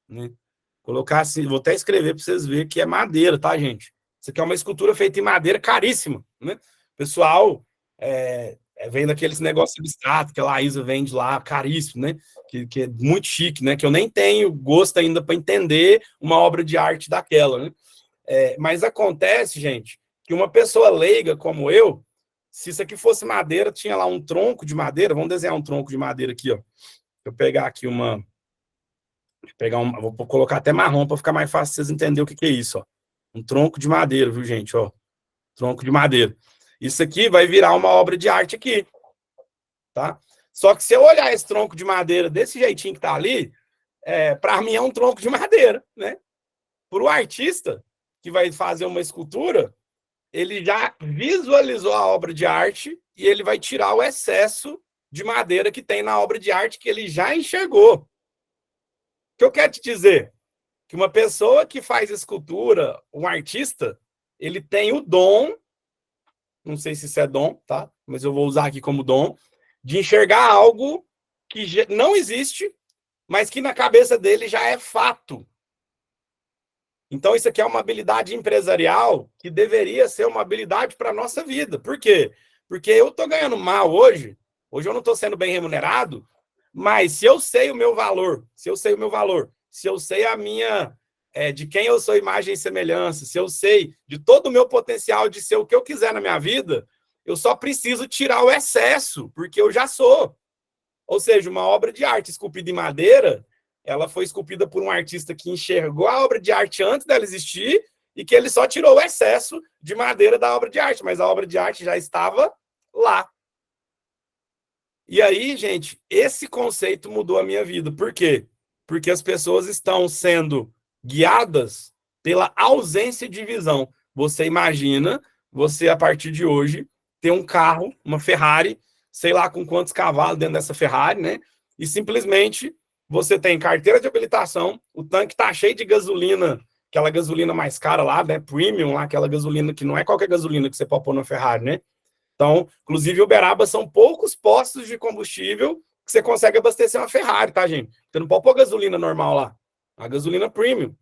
né? Colocar assim, vou até escrever para vocês verem que é madeira, tá, gente? Isso aqui é uma escultura feita em madeira caríssima, né? Pessoal, vem daqueles negócios abstratos que a Laísa vende lá, caríssimo, né? Que é muito chique, né? Que eu nem tenho gosto ainda para entender uma obra de arte daquela, né? Mas acontece, gente, que uma pessoa leiga como eu, se isso aqui fosse madeira, tinha lá um tronco de madeira, vamos desenhar um tronco de madeira aqui, ó. Eu pegar aqui vou colocar até marrom para ficar mais fácil vocês entenderem o que é isso, ó. Um tronco de madeira, viu, gente, ó. Tronco de madeira. Isso aqui vai virar uma obra de arte aqui, tá? Só que se eu olhar esse tronco de madeira desse jeitinho que tá ali, para mim é um tronco de madeira, né? Para o artista que vai fazer uma escultura, ele já visualizou a obra de arte e ele vai tirar o excesso de madeira que tem na obra de arte que ele já enxergou. O que eu quero te dizer? Que uma pessoa que faz escultura, um artista, ele tem o dom, não sei se isso é dom, tá? Mas eu vou usar aqui como dom, de enxergar algo que não existe, mas que na cabeça dele já é fato. Então, isso aqui é uma habilidade empresarial que deveria ser uma habilidade para a nossa vida. Por quê? Porque eu estou ganhando mal hoje eu não estou sendo bem remunerado, mas se eu sei o meu valor, se eu sei a minha, de quem eu sou imagem e semelhança, se eu sei de todo o meu potencial de ser o que eu quiser na minha vida, eu só preciso tirar o excesso, porque eu já sou. Ou seja, uma obra de arte esculpida em madeira, ela foi esculpida por um artista que enxergou a obra de arte antes dela existir e que ele só tirou o excesso de madeira da obra de arte, mas a obra de arte já estava lá. E aí, gente, esse conceito mudou a minha vida. Por quê? Porque as pessoas estão sendo guiadas pela ausência de visão. Você imagina, você, a partir de hoje, ter um carro, uma Ferrari, sei lá com quantos cavalos dentro dessa Ferrari, né? E simplesmente você tem carteira de habilitação, o tanque está cheio de gasolina aquela gasolina mais cara lá, né, premium, lá, aquela gasolina que não é qualquer gasolina que você pode pôr na Ferrari, né? Então, inclusive, Uberaba são poucos postos de combustível que você consegue abastecer uma Ferrari, tá, gente? Você não pode pôr gasolina normal lá. A gasolina premium,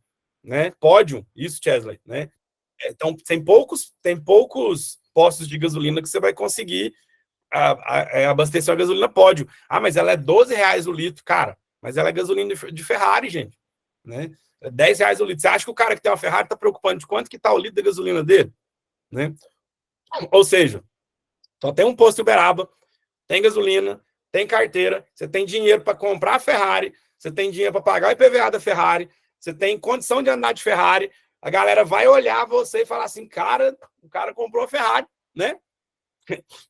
né? Pódio, isso, Chesley, né? Então, tem poucos postos de gasolina que você vai conseguir abastecer a gasolina pódio. Ah, mas ela é R$12 o litro, cara. Mas ela é gasolina de Ferrari, gente. Né? É R$10 o litro. Você acha que o cara que tem uma Ferrari está preocupando de quanto que está o litro da gasolina dele? Né? Ou seja, só tem um posto em Uberaba, tem gasolina, tem carteira, você tem dinheiro para comprar a Ferrari, você tem dinheiro para pagar o IPVA da Ferrari, você tem condição de andar de Ferrari, a galera vai olhar você e falar assim, cara, o cara comprou a Ferrari, né?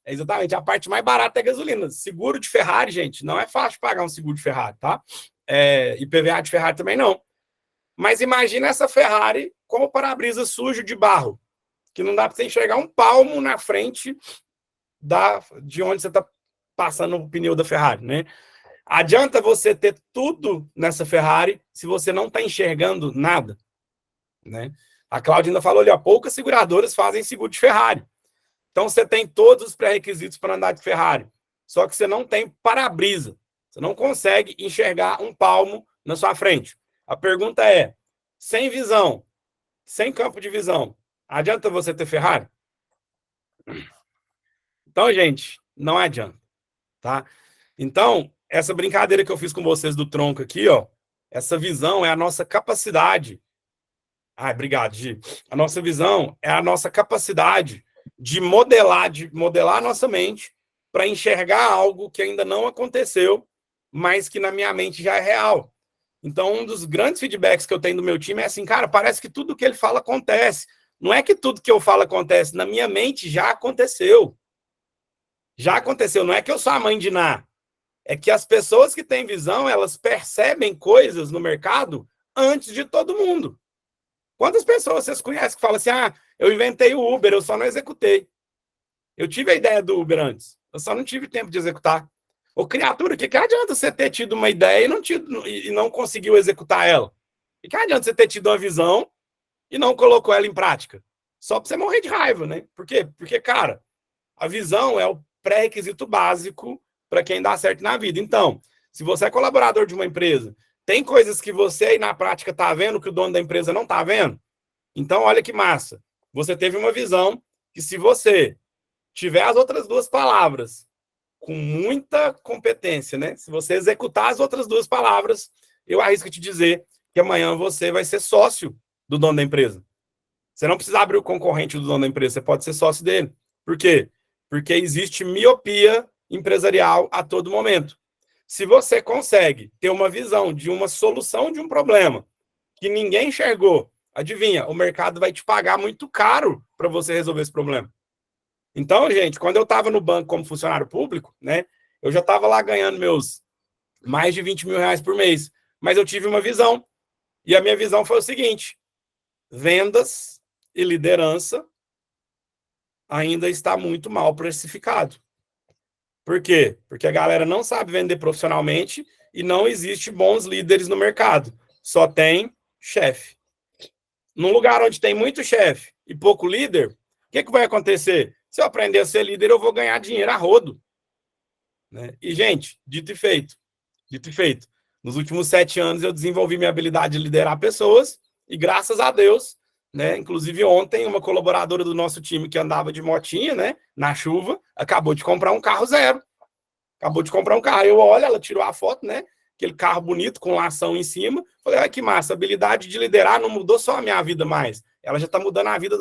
É exatamente, a parte mais barata é a gasolina. Seguro de Ferrari, gente, não é fácil pagar um seguro de Ferrari, tá? IPVA de Ferrari também não. Mas imagina essa Ferrari com o para-brisa sujo de barro, que não dá para você enxergar um palmo na frente de onde você está passando o pneu da Ferrari, né? Adianta você ter tudo nessa Ferrari se você não está enxergando nada, né? A Cláudia ainda falou ali, ó, poucas seguradoras fazem seguro de Ferrari. Então você tem todos os pré-requisitos para andar de Ferrari, só que você não tem para-brisa. Você não consegue enxergar um palmo na sua frente. A pergunta é, sem visão, sem campo de visão, adianta você ter Ferrari? Então, gente, não adianta, tá? Então, essa brincadeira que eu fiz com vocês do tronco aqui, ó, essa visão é a nossa capacidade. Obrigado, Gi. A nossa visão é a nossa capacidade de modelar a nossa mente para enxergar algo que ainda não aconteceu, mas que na minha mente já é real. Então, um dos grandes feedbacks que eu tenho do meu time é assim, cara, parece que tudo que ele fala acontece. Não é que tudo que eu falo acontece, na minha mente já aconteceu. Já aconteceu, não é que eu sou a mãe de Ná. É que as pessoas que têm visão, elas percebem coisas no mercado antes de todo mundo. Quantas pessoas vocês conhecem que falam assim, eu inventei o Uber, eu só não executei. Eu tive a ideia do Uber antes, eu só não tive tempo de executar. Ô, criatura, que adianta você ter tido uma ideia e não conseguiu executar ela? Que adianta você ter tido uma visão e não colocou ela em prática? Só para você morrer de raiva, né? Por quê? Porque, cara, a visão é o pré-requisito básico para quem dá certo na vida. Então, se você é colaborador de uma empresa, tem coisas que você aí na prática está vendo que o dono da empresa não está vendo? Então, olha que massa. Você teve uma visão que se você tiver as outras duas palavras com muita competência, né? Se você executar as outras duas palavras, eu arrisco te dizer que amanhã você vai ser sócio do dono da empresa. Você não precisa abrir o concorrente do dono da empresa, você pode ser sócio dele. Por quê? Porque existe miopia empresarial a todo momento. Se você consegue ter uma visão de uma solução de um problema que ninguém enxergou, adivinha, o mercado vai te pagar muito caro para você resolver esse problema. Então, gente, quando eu estava no banco como funcionário público, né, eu já estava lá ganhando meus mais de 20 mil reais por mês, mas eu tive uma visão. E a minha visão foi o seguinte: vendas e liderança ainda está muito mal precificado. Por quê? Porque a galera não sabe vender profissionalmente e não existe bons líderes no mercado. Só tem chefe. Num lugar onde tem muito chefe e pouco líder, o que vai acontecer? Se eu aprender a ser líder, eu vou ganhar dinheiro a rodo. Né? E, gente, dito e feito. Dito e feito. Nos últimos 7 anos, eu desenvolvi minha habilidade de liderar pessoas e, graças a Deus, né? Inclusive, ontem, uma colaboradora do nosso time que andava de motinha, né, na chuva, acabou de comprar um carro zero. Acabou de comprar um carro. Eu olho, ela tirou a foto, né? Aquele carro bonito com lação em cima. Falei, olha que massa, a habilidade de liderar não mudou só a minha vida mais. Ela já está mudando a vida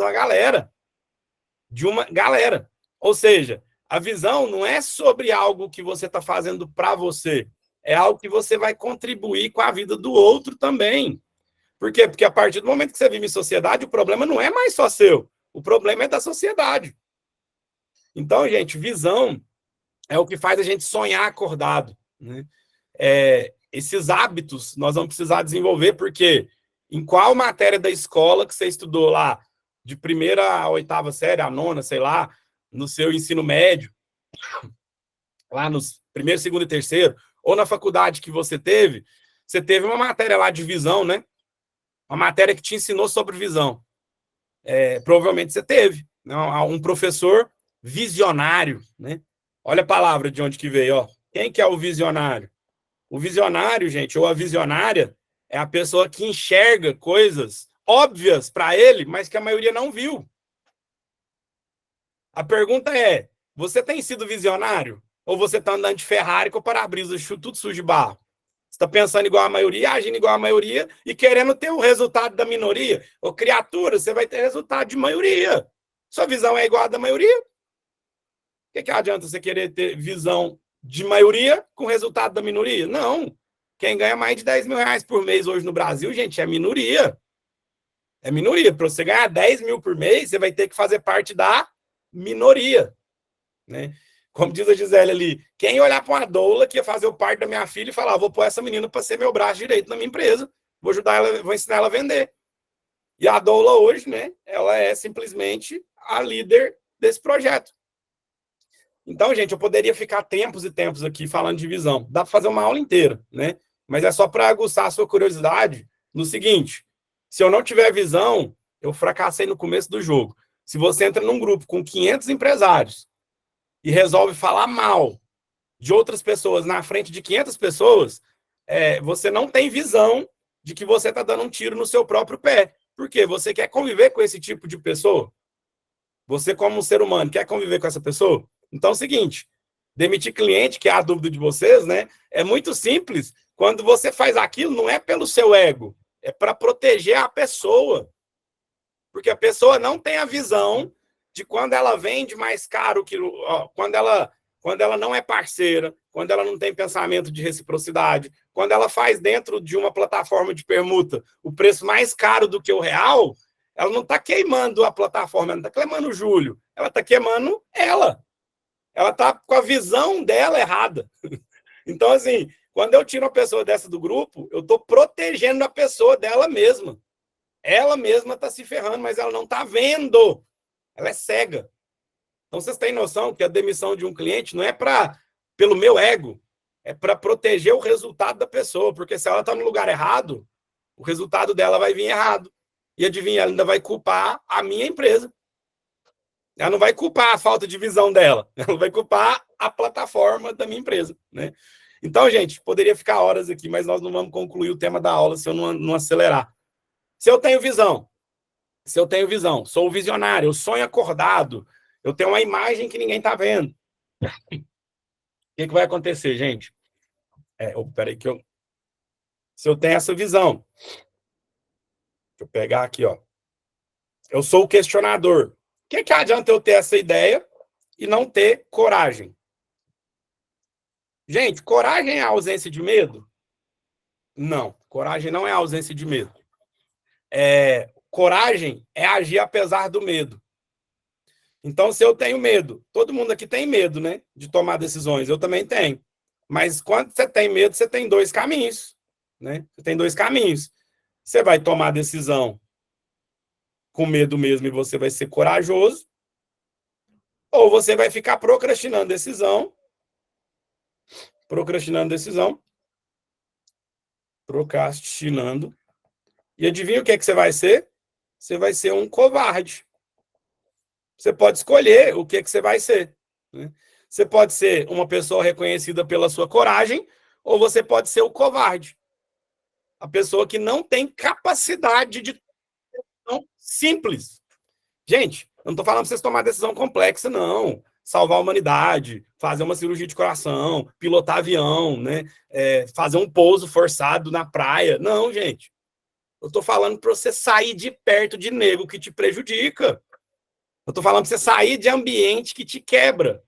de uma galera. Ou seja, a visão não é sobre algo que você está fazendo para você. É algo que você vai contribuir com a vida do outro também. Por quê? Porque a partir do momento que você vive em sociedade, o problema não é mais só seu. O problema é da sociedade. Então, gente, visão é o que faz a gente sonhar acordado. Né? Esses hábitos nós vamos precisar desenvolver, porque em qual matéria da escola que você estudou lá, de 1ª a 8ª série, a 9ª, sei lá, no seu ensino médio, lá nos 1º, 2º e 3º, ou na faculdade que você teve uma matéria lá de visão, né? uma matéria que te ensinou sobre visão. Provavelmente você teve, né? Um professor visionário, né? Olha a palavra de onde que veio, ó. Quem que é o visionário? O visionário, gente, ou a visionária, é a pessoa que enxerga coisas óbvias para ele, mas que a maioria não viu. A pergunta é, você tem sido visionário? Ou você está andando de Ferrari com o para-brisa tudo sujo de barro? Você está pensando igual a maioria, agindo igual a maioria e querendo ter o resultado da minoria? Ô, criatura, você vai ter resultado de maioria. Sua visão é igual à da maioria? O que adianta você querer ter visão de maioria com resultado da minoria? Não. Quem ganha mais de 10 mil reais por mês hoje no Brasil, gente, é minoria. É minoria. Para você ganhar 10 mil por mês, você vai ter que fazer parte da minoria, né? Como diz a Gisele ali, quem olhar para uma doula que ia fazer o parto da minha filha e falar, vou pôr essa menina para ser meu braço direito na minha empresa, vou ajudar ela, vou ensinar ela a vender. E a doula hoje, né, ela é simplesmente a líder desse projeto. Então, gente, eu poderia ficar tempos e tempos aqui falando de visão. Dá para fazer uma aula inteira, né? Mas é só para aguçar a sua curiosidade no seguinte, se eu não tiver visão, eu fracassei no começo do jogo. Se você entra num grupo com 500 empresários e resolve falar mal de outras pessoas na frente de 500 pessoas, você não tem visão de que você está dando um tiro no seu próprio pé. Por quê? Você quer conviver com esse tipo de pessoa? Você, como um ser humano, quer conviver com essa pessoa? Então é o seguinte, demitir cliente, que é a dúvida de vocês, né? É muito simples. Quando você faz aquilo, não é pelo seu ego, é para proteger a pessoa. Porque a pessoa não tem a visão de quando ela vende mais caro, quando ela não é parceira, quando ela não tem pensamento de reciprocidade, quando ela faz dentro de uma plataforma de permuta o preço mais caro do que o real, ela não está queimando a plataforma, ela não está queimando o Júlio, ela está queimando ela. Ela está com a visão dela errada. Então, assim, quando eu tiro uma pessoa dessa do grupo, eu estou protegendo a pessoa dela mesma. Ela mesma está se ferrando, mas ela não está vendo. Ela é cega. Então, vocês têm noção que a demissão de um cliente não é pelo meu ego, é para proteger o resultado da pessoa, porque se ela está no lugar errado, o resultado dela vai vir errado. E adivinha, ela ainda vai culpar a minha empresa. Ela não vai culpar a falta de visão dela, ela vai culpar a plataforma da minha empresa, né? Então, gente, poderia ficar horas aqui, mas nós não vamos concluir o tema da aula se eu não acelerar. Se eu tenho visão, sou o visionário, eu sonho acordado, eu tenho uma imagem que ninguém está vendo. O que vai acontecer, gente? Peraí se eu tenho essa visão, deixa eu pegar aqui, ó. Eu sou o questionador. O que adianta eu ter essa ideia e não ter coragem? Gente, coragem é a ausência de medo? Não, coragem não é a ausência de medo. Coragem é agir apesar do medo. Então, se eu tenho medo, todo mundo aqui tem medo, né, de tomar decisões, eu também tenho. Mas quando você tem medo, você tem dois caminhos, né? Você tem dois caminhos. Você vai tomar decisão com medo mesmo e você vai ser corajoso, ou você vai ficar procrastinando decisão, e adivinha o que você vai ser? Você vai ser um covarde. Você pode escolher o que você vai ser, né? Você pode ser uma pessoa reconhecida pela sua coragem, ou você pode ser o covarde. A pessoa que não tem capacidade de decisão simples. Gente, eu não estou falando para vocês tomar decisão complexa, não. Salvar a humanidade, fazer uma cirurgia de coração, pilotar avião, né? Fazer um pouso forçado na praia. Não, gente. Eu estou falando para você sair de perto de nego que te prejudica. Eu estou falando para você sair de ambiente que te quebra.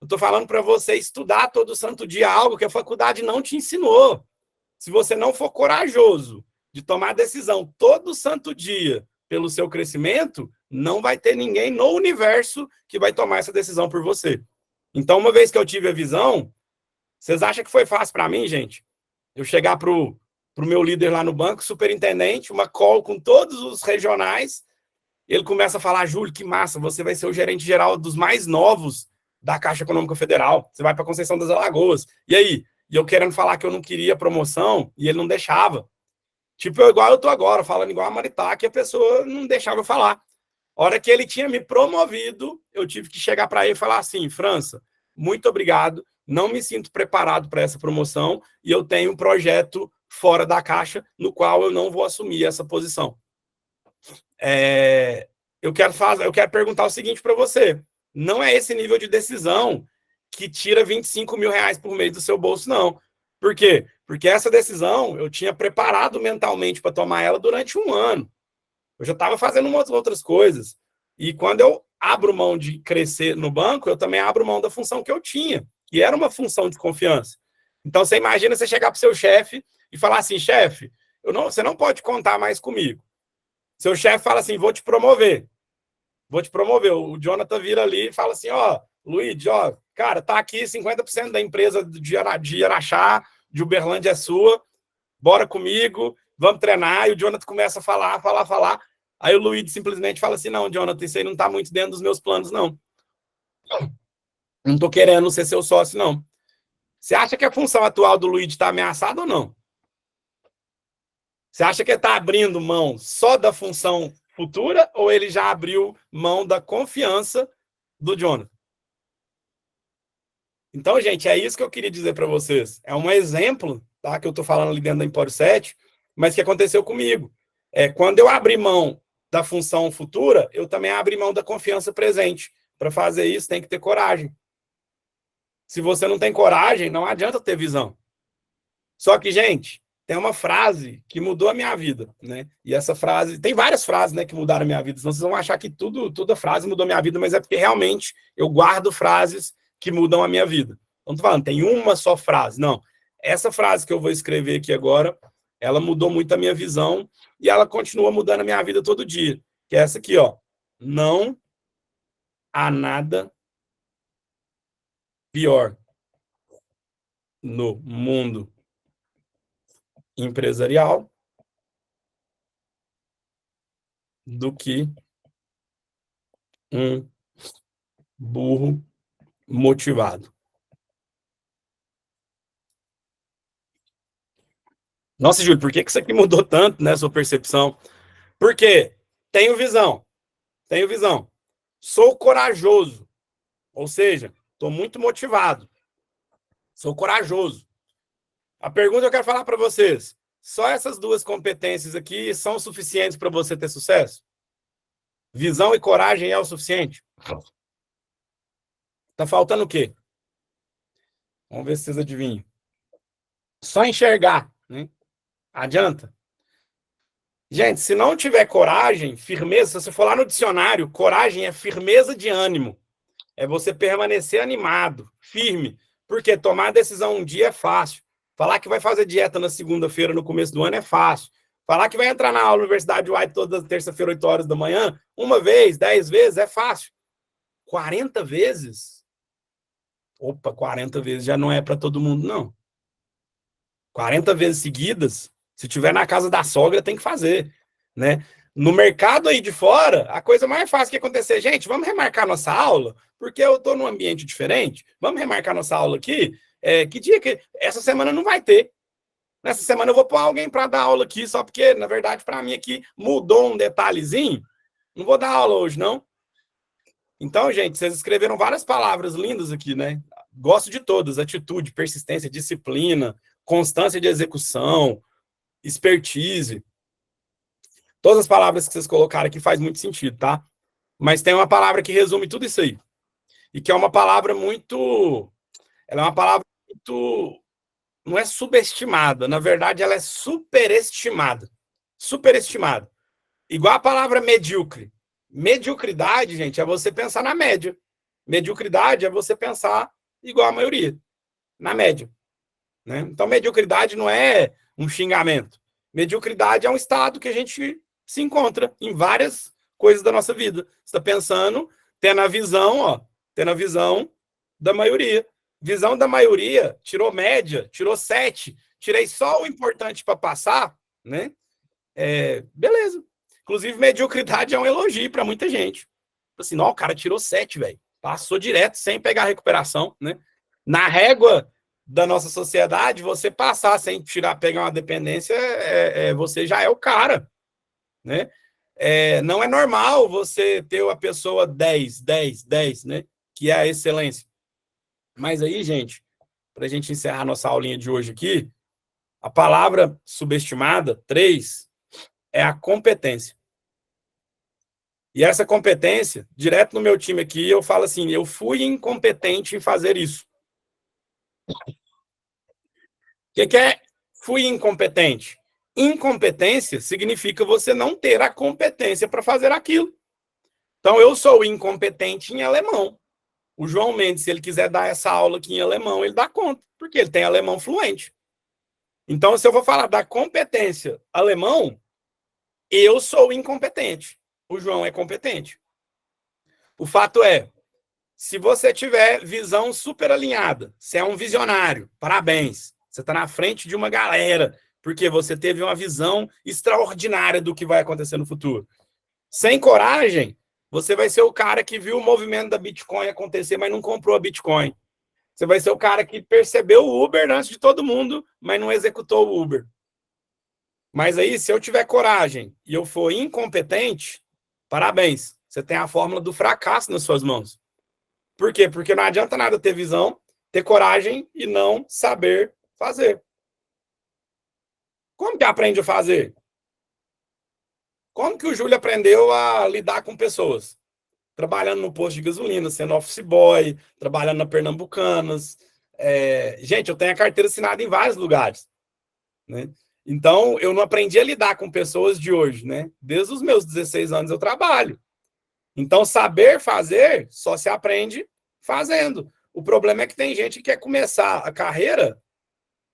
Eu estou falando para você estudar todo santo dia algo que a faculdade não te ensinou. Se você não for corajoso de tomar decisão todo santo dia pelo seu crescimento, não vai ter ninguém no universo que vai tomar essa decisão por você. Então, uma vez que eu tive a visão, vocês acham que foi fácil para mim, gente? Eu chegar pro meu líder lá no banco, superintendente, uma call com todos os regionais, ele começa a falar, Júlio, que massa, você vai ser o gerente geral dos mais novos da Caixa Econômica Federal, você vai para Conceição das Alagoas. E aí? E eu querendo falar que eu não queria promoção, e ele não deixava. Tipo, igual eu tô agora, falando igual a Maritá, que a pessoa não deixava eu falar. A hora que ele tinha me promovido, eu tive que chegar para ele e falar assim, França, muito obrigado, não me sinto preparado para essa promoção e eu tenho um projeto fora da caixa no qual eu não vou assumir essa posição. Eu quero perguntar o seguinte para você, não é esse nível de decisão que tira 25 mil reais por mês do seu bolso, não. Por quê? Porque essa decisão eu tinha preparado mentalmente para tomar ela durante um ano. Eu já estava fazendo umas outras coisas. E quando eu abro mão de crescer no banco, eu também abro mão da função que eu tinha, que era uma função de confiança. Então, você imagina você chegar para o seu chefe e falar assim, chefe, você não pode contar mais comigo. Seu chefe fala assim, vou te promover. Vou te promover. O Jonathan vira ali e fala assim, ó, Luiz, ó, cara, tá aqui 50% da empresa de Araxá, de Uberlândia é sua, bora comigo, vamos treinar. E o Jonathan começa a falar. Aí o Luiz simplesmente fala assim, não, Jonathan, isso aí não tá muito dentro dos meus planos, não. Não tô querendo ser seu sócio, não. Você acha que a função atual do Luiz está ameaçada ou não? Você acha que ele está abrindo mão só da função futura ou ele já abriu mão da confiança do Jonathan? Então, gente, é isso que eu queria dizer para vocês. É um exemplo, tá, que eu estou falando ali dentro da Empório 7, mas que aconteceu comigo. Quando eu abri mão da função futura, eu também abri mão da confiança presente. Para fazer isso, tem que ter coragem. Se você não tem coragem, não adianta ter visão. Só que, gente, tem uma frase que mudou a minha vida, né? E essa frase... Tem várias frases, né, que mudaram a minha vida. Senão vocês vão achar que toda frase mudou a minha vida, mas é porque realmente eu guardo frases que mudam a minha vida. Não tô falando, tem uma só frase. Não. Essa frase que eu vou escrever aqui agora, ela mudou muito a minha visão e ela continua mudando a minha vida todo dia. Que é essa aqui, ó. Não há nada pior no mundo empresarial do que um burro motivado. Nossa, Júlio, por que isso aqui mudou tanto, né, sua percepção? Por quê? Tenho visão. Sou corajoso. Ou seja, estou muito motivado. Sou corajoso. A pergunta que eu quero falar para vocês, só essas duas competências aqui são suficientes para você ter sucesso? Visão e coragem é o suficiente? Tá faltando o quê? Vamos ver se vocês adivinham. Só enxergar, né? Adianta? Gente, se não tiver coragem, firmeza, se você for lá no dicionário, coragem é firmeza de ânimo. É você permanecer animado, firme. Porque tomar decisão um dia é fácil. Falar que vai fazer dieta na segunda-feira, no começo do ano, é fácil. Falar que vai entrar na aula da Universidade White toda terça-feira, 8 horas da manhã, uma vez, 10 vezes, é fácil. 40 vezes? Opa, 40 vezes já não é para todo mundo, não. 40 vezes seguidas, se tiver na casa da sogra, tem que fazer, né? No mercado aí de fora, a coisa mais fácil que acontecer, gente, vamos remarcar nossa aula, porque eu estou num ambiente diferente, vamos remarcar nossa aula aqui, que dia que... Essa semana não vai ter. Nessa semana eu vou pôr alguém para dar aula aqui, só porque, na verdade, para mim aqui mudou um detalhezinho, não vou dar aula hoje, não. Então, gente, vocês escreveram várias palavras lindas aqui, né? Gosto de todas, atitude, persistência, disciplina, constância de execução, expertise. Todas as palavras que vocês colocaram aqui faz muito sentido, tá? Mas tem uma palavra que resume tudo isso aí. E que é uma palavra muito... Ela é uma palavra muito... Não é subestimada. Na verdade, ela é superestimada. Superestimada. Igual a palavra medíocre. Mediocridade, gente, é você pensar na média. Mediocridade é você pensar igual a maioria. Na média. Né? Então, mediocridade não é um xingamento. Mediocridade é um estado que a gente se encontra em várias coisas da nossa vida. Você está pensando, tendo a visão, ó, tendo a visão da maioria. Visão da maioria, tirou média, tirou 7, tirei só o importante para passar, né? Beleza. Inclusive, mediocridade é um elogio para muita gente. Assim, não, o cara tirou 7, velho. Passou direto, sem pegar recuperação, né? Na régua da nossa sociedade, você passar sem pegar uma dependência, você já é o cara, né? Não é normal você ter uma pessoa 10, 10, 10, né? Que é a excelência. Mas aí, gente, para a gente encerrar nossa aulinha de hoje aqui, a palavra subestimada, 3, é a competência. E essa competência, direto no meu time aqui, eu falo assim, eu fui incompetente em fazer isso. O que é fui incompetente? Incompetência significa você não ter a competência para fazer aquilo. Então, eu sou incompetente em alemão. O João Mendes, se ele quiser dar essa aula aqui em alemão, ele dá conta, porque ele tem alemão fluente. Então, se eu vou falar da competência alemão, eu sou incompetente. O João é competente. O fato é, se você tiver visão super alinhada, você é um visionário, parabéns. Você está na frente de uma galera, porque você teve uma visão extraordinária do que vai acontecer no futuro. Sem coragem, você vai ser o cara que viu o movimento da Bitcoin acontecer, mas não comprou a Bitcoin. Você vai ser o cara que percebeu o Uber antes de todo mundo, mas não executou o Uber. Mas aí, se eu tiver coragem e eu for incompetente, parabéns. Você tem a fórmula do fracasso nas suas mãos. Por quê? Porque não adianta nada ter visão, ter coragem e não saber fazer. Como que aprende a fazer? Como que o Júlio aprendeu a lidar com pessoas? Trabalhando no posto de gasolina, sendo office boy, trabalhando na Pernambucanas. Gente, eu tenho a carteira assinada em vários lugares, né? Então, eu não aprendi a lidar com pessoas de hoje, né? Desde os meus 16 anos eu trabalho. Então, saber fazer só se aprende fazendo. O problema é que tem gente que quer começar a carreira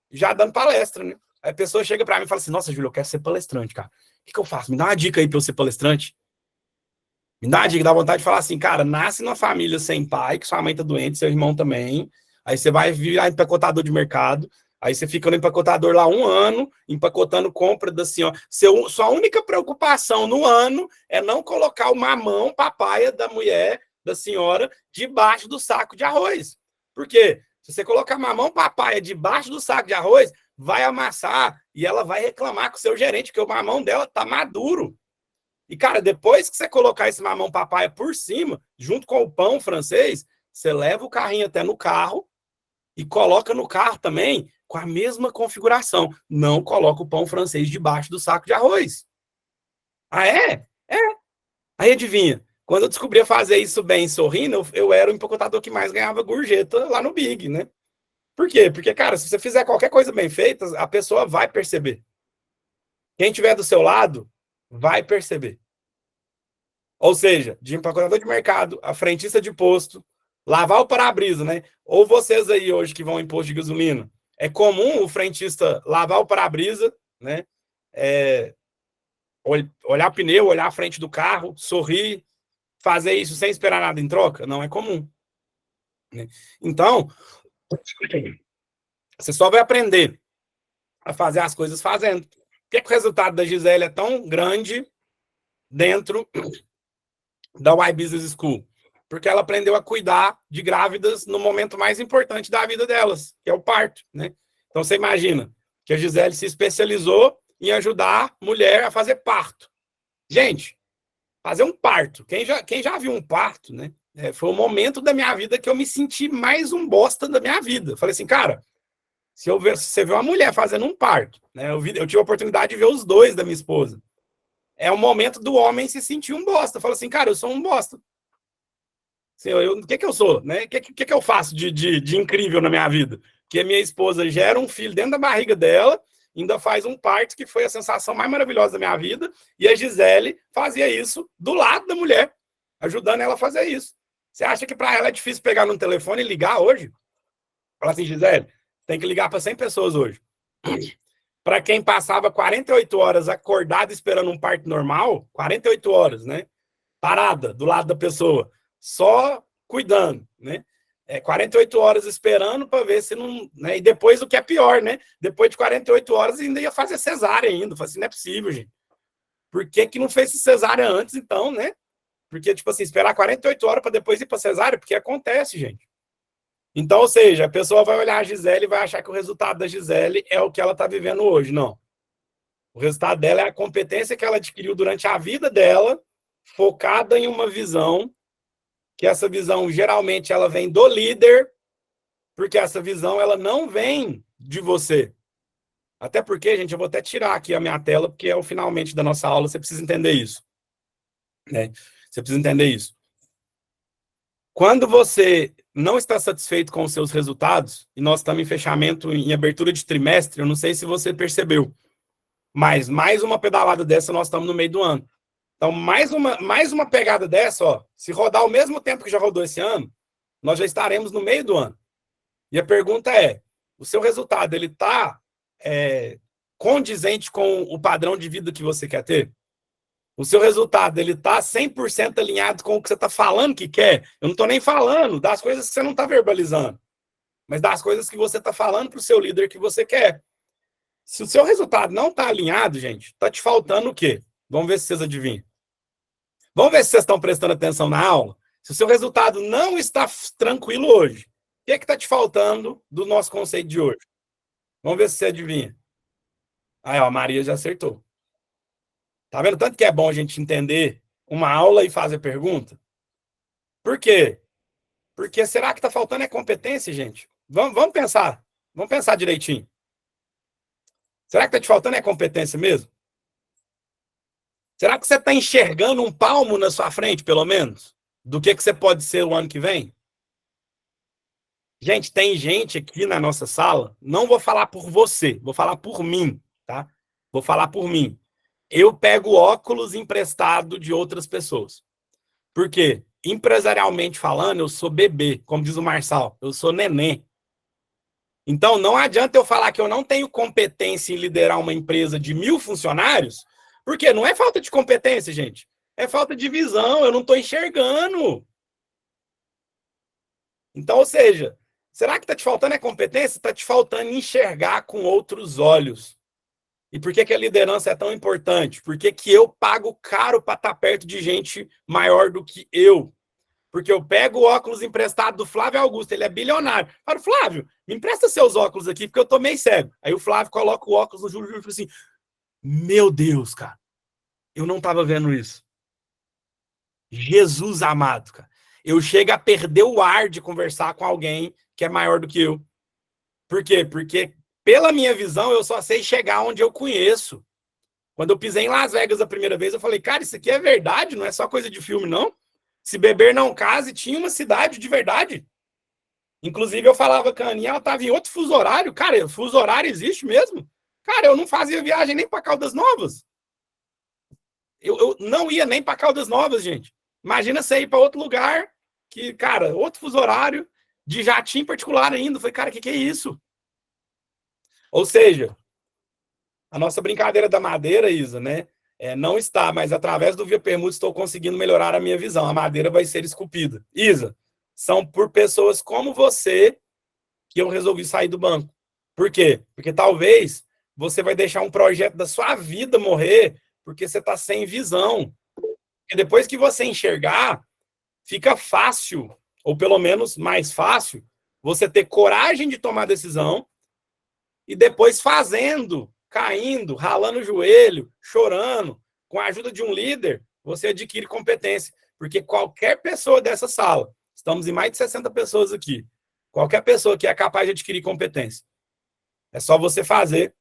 já dando palestra, né? Aí a pessoa chega para mim e fala assim, nossa, Júlio, eu quero ser palestrante, cara. O que eu faço? Me dá uma dica aí para eu ser palestrante. Me dá uma dica, dá vontade de falar assim, cara, nasce numa família sem pai, que sua mãe tá doente, seu irmão também. Aí você vai virar empacotador de mercado. Aí você fica no empacotador lá 1 ano, empacotando compra da senhora. Sua única preocupação no ano é não colocar o mamão papaya da mulher, da senhora, debaixo do saco de arroz. Por quê? Se você colocar mamão papaya debaixo do saco de arroz, vai amassar e ela vai reclamar com o seu gerente, porque o mamão dela tá maduro. E, cara, depois que você colocar esse mamão papaya por cima, junto com o pão francês, você leva o carrinho até no carro e coloca no carro também com a mesma configuração. Não coloca o pão francês debaixo do saco de arroz. Ah, é? É. Aí adivinha, quando eu descobri fazer isso bem sorrindo, eu era o empacotador que mais ganhava gorjeta lá no Big, né? Por quê? Porque, cara, se você fizer qualquer coisa bem feita, a pessoa vai perceber. Quem estiver do seu lado vai perceber. Ou seja, de empacotador de mercado, a frentista de posto, lavar o para-brisa, né? Ou vocês aí hoje que vão em posto de gasolina, é comum o frentista lavar o para-brisa, né? Olhar pneu, olhar a frente do carro, sorrir, fazer isso sem esperar nada em troca? Não é comum, né? Então, você só vai aprender a fazer as coisas fazendo. Por que o resultado da Gisele é tão grande dentro da Y Business School? Porque ela aprendeu a cuidar de grávidas no momento mais importante da vida delas, que é o parto, né? Então, você imagina que a Gisele se especializou em ajudar a mulher a fazer parto. Gente, fazer um parto. Quem já viu um parto, né? Foi o momento da minha vida que eu me senti mais um bosta da minha vida. Falei assim, cara, se você vê uma mulher fazendo um parto, né? Eu tive a oportunidade de ver os dois da minha esposa. É o momento do homem se sentir um bosta. Fala assim, cara, eu sou um bosta. Assim, o que eu sou, né? O que eu faço de incrível na minha vida? Que a minha esposa gera um filho dentro da barriga dela, ainda faz um parto que foi a sensação mais maravilhosa da minha vida, e a Gisele fazia isso do lado da mulher, ajudando ela a fazer isso. Você acha que para ela é difícil pegar no telefone e ligar hoje? Fala assim, Gisele, tem que ligar para 100 pessoas hoje. Para quem passava 48 horas acordado esperando um parto normal, 48 horas, né? Parada do lado da pessoa, só cuidando, né? 48 horas esperando para ver se não... Né? E depois o que é pior, né? Depois de 48 horas ainda ia fazer cesárea ainda. Falei assim, não é possível, gente. Por que não fez cesárea antes, então, né? Porque, tipo assim, esperar 48 horas para depois ir para cesárea, porque acontece, gente. Então, ou seja, a pessoa vai olhar a Gisele e vai achar que o resultado da Gisele é o que ela está vivendo hoje. Não. O resultado dela é a competência que ela adquiriu durante a vida dela, focada em uma visão, que essa visão geralmente ela vem do líder, porque essa visão ela não vem de você. Até porque, gente, eu vou até tirar aqui a minha tela, porque é o finalmente da nossa aula, você precisa entender isso. Né? Você precisa entender isso. Quando você não está satisfeito com os seus resultados, e nós estamos em fechamento, em abertura de trimestre, eu não sei se você percebeu, mas mais uma pedalada dessa, nós estamos no meio do ano. Então, mais uma pegada dessa, ó, se rodar ao mesmo tempo que já rodou esse ano, nós já estaremos no meio do ano. E a pergunta é, o seu resultado, ele está condizente com o padrão de vida que você quer ter? O seu resultado, ele está 100% alinhado com o que você está falando que quer? Eu não estou nem falando das coisas que você não está verbalizando, mas das coisas que você está falando para o seu líder que você quer. Se o seu resultado não está alinhado, gente, está te faltando o quê? Vamos ver se vocês adivinham. Vamos ver se vocês estão prestando atenção na aula. Se o seu resultado não está tranquilo hoje, o que está te faltando do nosso conceito de hoje? Vamos ver se você adivinha. Aí, ó, a Maria já acertou. Tá vendo tanto que é bom a gente entender uma aula e fazer pergunta? Por quê? Porque será que está faltando competência, gente? Vamos pensar. Vamos pensar direitinho. Será que está te faltando competência mesmo? Será que você está enxergando um palmo na sua frente, pelo menos? Do que você pode ser o ano que vem? Gente, tem gente aqui na nossa sala, não vou falar por você, vou falar por mim, tá? Vou falar por mim. Eu pego óculos emprestado de outras pessoas. Por quê? Empresarialmente falando, eu sou bebê, como diz o Marçal, eu sou neném. Então, não adianta eu falar que eu não tenho competência em liderar uma empresa de 1000 funcionários, porque não é falta de competência, gente. É falta de visão, eu não estou enxergando. Então, ou seja, será que está te faltando competência? Está te faltando enxergar com outros olhos. E por que a liderança é tão importante? Porque que eu pago caro para estar perto de gente maior do que eu. Porque eu pego o óculos emprestado do Flávio Augusto, ele é bilionário. Falo, Flávio, me empresta seus óculos aqui, porque eu tô meio cego. Aí o Flávio coloca o óculos no Júlio e fala assim, meu Deus, cara, eu não tava vendo isso. Jesus amado, cara. Eu chego a perder o ar de conversar com alguém que é maior do que eu. Por quê? Porque, pela minha visão, eu só sei chegar onde eu conheço. Quando eu pisei em Las Vegas a primeira vez, eu falei, cara, isso aqui é verdade, não é só coisa de filme, não. Se beber não case, tinha uma cidade de verdade. Inclusive, eu falava com a Aninha, ela estava em outro fuso horário. Cara, fuso horário existe mesmo? Cara, eu não fazia viagem nem para Caldas Novas. Eu não ia nem para Caldas Novas, gente. Imagina você ir para outro lugar, que, cara, outro fuso horário, de jatinho particular ainda. Eu falei, cara, o que é isso? Ou seja, a nossa brincadeira da madeira, Isa, né? Não está, mas através do Via Permuta estou conseguindo melhorar a minha visão. A madeira vai ser esculpida. Isa, são por pessoas como você que eu resolvi sair do banco. Por quê? Porque talvez você vai deixar um projeto da sua vida morrer porque você está sem visão. E depois que você enxergar, fica fácil, ou pelo menos mais fácil, você ter coragem de tomar decisão e depois fazendo, caindo, ralando o joelho, chorando, com a ajuda de um líder, você adquire competência. Porque qualquer pessoa dessa sala, estamos em mais de 60 pessoas aqui, qualquer pessoa que é capaz de adquirir competência. É só você fazer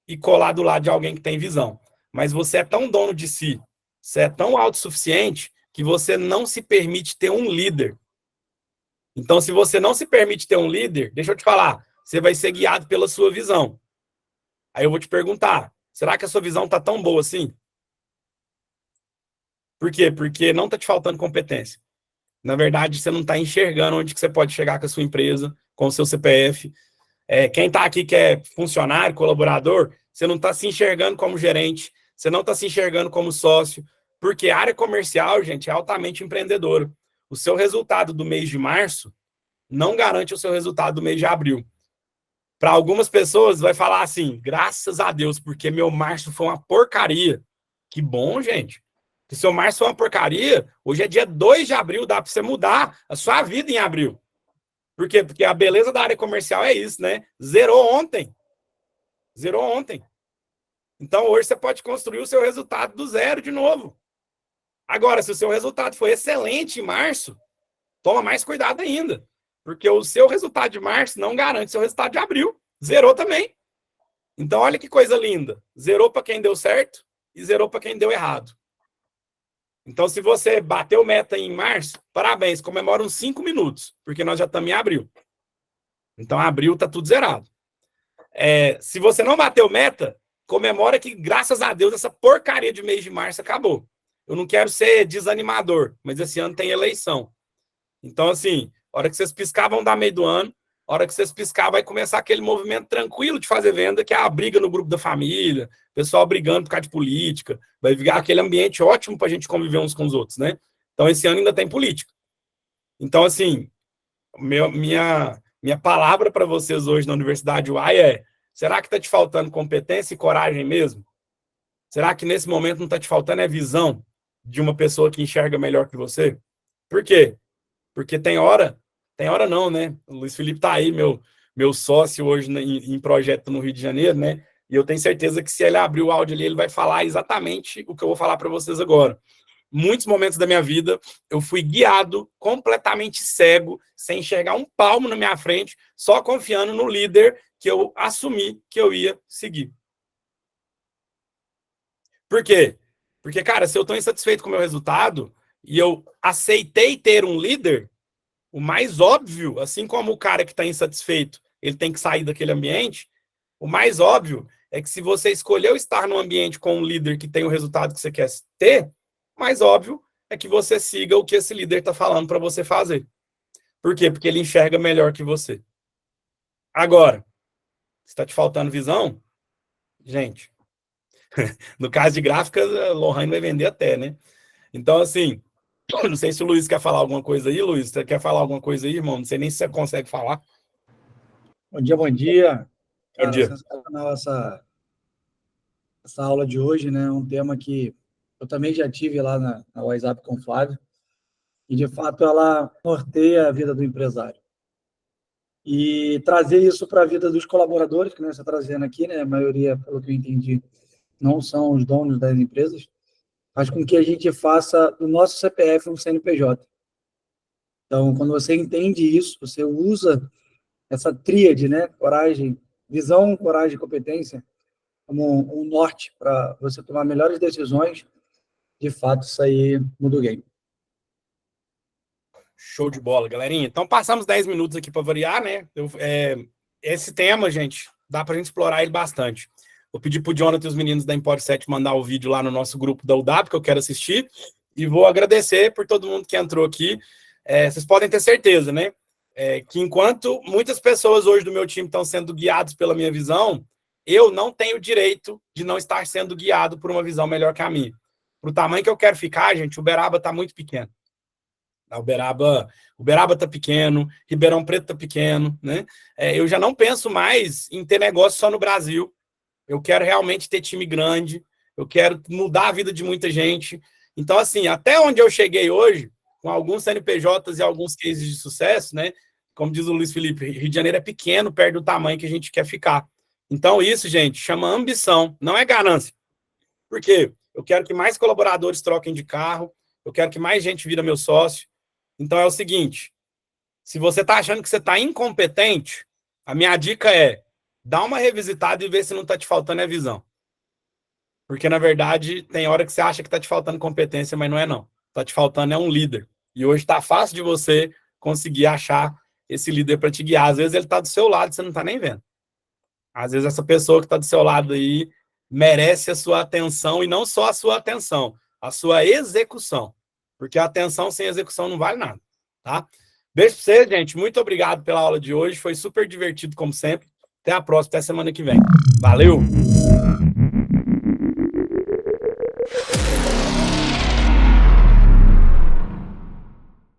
e colar do lado de alguém que tem visão. Mas você é tão dono de si, você é tão autossuficiente, que você não se permite ter um líder. Então, se você não se permite ter um líder, deixa eu te falar, você vai ser guiado pela sua visão. Aí eu vou te perguntar, será que a sua visão está tão boa assim? Por quê? Porque não está te faltando competência. Na verdade, você não está enxergando onde que você pode chegar com a sua empresa, com o seu CPF. Quem está aqui que é funcionário, colaborador, você não está se enxergando como gerente, você não está se enxergando como sócio, porque a área comercial, gente, é altamente empreendedora. O seu resultado do mês de março não garante o seu resultado do mês de abril. Para algumas pessoas, vai falar assim, graças a Deus, porque meu março foi uma porcaria. Que bom, gente. Se seu março foi uma porcaria, hoje é dia 2 de abril, dá para você mudar a sua vida em abril. Por quê? Porque a beleza da área comercial é isso, né? Zerou ontem. Zerou ontem. Então, hoje você pode construir o seu resultado do zero de novo. Agora, se o seu resultado foi excelente em março, toma mais cuidado ainda. Porque o seu resultado de março não garante o seu resultado de abril. Zerou também. Então, olha que coisa linda. Zerou para quem deu certo e zerou para quem deu errado. Então, se você bateu meta em março, parabéns, comemora uns 5 minutos, porque nós já estamos em abril. Então, abril está tudo zerado. Se você não bateu meta, comemora que, graças a Deus, essa porcaria de mês de março acabou. Eu não quero ser desanimador, mas esse ano tem eleição. Então, assim, a hora que vocês piscar, vão dar meio do ano. A hora que vocês piscar, vai começar aquele movimento tranquilo de fazer venda, que é a briga no grupo da família, pessoal brigando por causa de política. Vai virar aquele ambiente ótimo para a gente conviver uns com os outros, né? Então, esse ano ainda tem política. Então, assim, minha palavra para vocês hoje na Universidade UAI é: será que está te faltando competência e coragem mesmo? Será que nesse momento não está te faltando visão de uma pessoa que enxerga melhor que você? Por quê? Porque tem hora não, né? O Luiz Felipe está aí, meu sócio hoje em projeto no Rio de Janeiro, né? E eu tenho certeza que se ele abrir o áudio ali, ele vai falar exatamente o que eu vou falar para vocês agora. Muitos momentos da minha vida, eu fui guiado, completamente cego, sem enxergar um palmo na minha frente, só confiando no líder que eu assumi que eu ia seguir. Por quê? Porque, cara, se eu estou insatisfeito com o meu resultado e eu aceitei ter um líder, o mais óbvio, assim como o cara que está insatisfeito, ele tem que sair daquele ambiente, o mais óbvio é que se você escolheu estar num ambiente com um líder que tem o resultado que você quer ter, o mais óbvio é que você siga o que esse líder está falando para você fazer. Por quê? Porque ele enxerga melhor que você. Agora, se está te faltando visão, gente, no caso de gráfica, a Lohane vai vender até, né? Então, assim, não sei se o Luiz quer falar alguma coisa aí, Luiz. Você quer falar alguma coisa aí, irmão? Não sei nem se você consegue falar. Bom dia, bom dia. Cara, bom dia. Sensacional essa aula de hoje, né? Um tema que eu também já tive lá na WhatsApp com o Flávio, e de fato ela norteia a vida do empresário. E trazer isso para a vida dos colaboradores, que nós estamos trazendo aqui, né? A maioria, pelo que eu entendi, não são os donos das empresas, faz com que a gente faça do nosso CPF um CNPJ. Então, quando você entende isso, você usa essa tríade, né? Coragem, visão, coragem e competência, como um norte para você tomar melhores decisões, de fato, isso aí muda o game. Show de bola, galerinha. Então, passamos 10 minutos aqui para variar, né? Esse tema, gente, dá para a gente explorar ele bastante. Vou pedir para o Jonathan e os meninos da Empório 7 mandar o vídeo lá no nosso grupo da UW, que eu quero assistir, e vou agradecer por todo mundo que entrou aqui. Vocês podem ter certeza, né? Que enquanto muitas pessoas hoje do meu time estão sendo guiados pela minha visão, eu não tenho o direito de não estar sendo guiado por uma visão melhor que a minha. Para o tamanho que eu quero ficar, gente, o Uberaba está muito pequeno. O Uberaba está pequeno, Ribeirão Preto está pequeno, né? Eu já não penso mais em ter negócio só no Brasil. Eu quero realmente ter time grande, eu quero mudar a vida de muita gente. Então, assim, até onde eu cheguei hoje, com alguns CNPJs e alguns cases de sucesso, né? Como diz o Luiz Felipe, Rio de Janeiro é pequeno, perto do tamanho que a gente quer ficar. Então, isso, gente, chama ambição, não é ganância. Por quê? Eu quero que mais colaboradores troquem de carro, eu quero que mais gente vira meu sócio. Então, é o seguinte, se você está achando que você está incompetente, a minha dica é: dá uma revisitada e vê se não está te faltando visão. Porque, na verdade, tem hora que você acha que está te faltando competência, mas não é não. Está te faltando um líder. E hoje está fácil de você conseguir achar esse líder para te guiar. Às vezes ele está do seu lado e você não está nem vendo. Às vezes essa pessoa que está do seu lado aí merece a sua atenção, e não só a sua atenção, a sua execução. Porque a atenção sem execução não vale nada, tá? Beijo pra vocês, gente. Muito obrigado pela aula de hoje. Foi super divertido, como sempre. Até a próxima, até semana que vem. Valeu!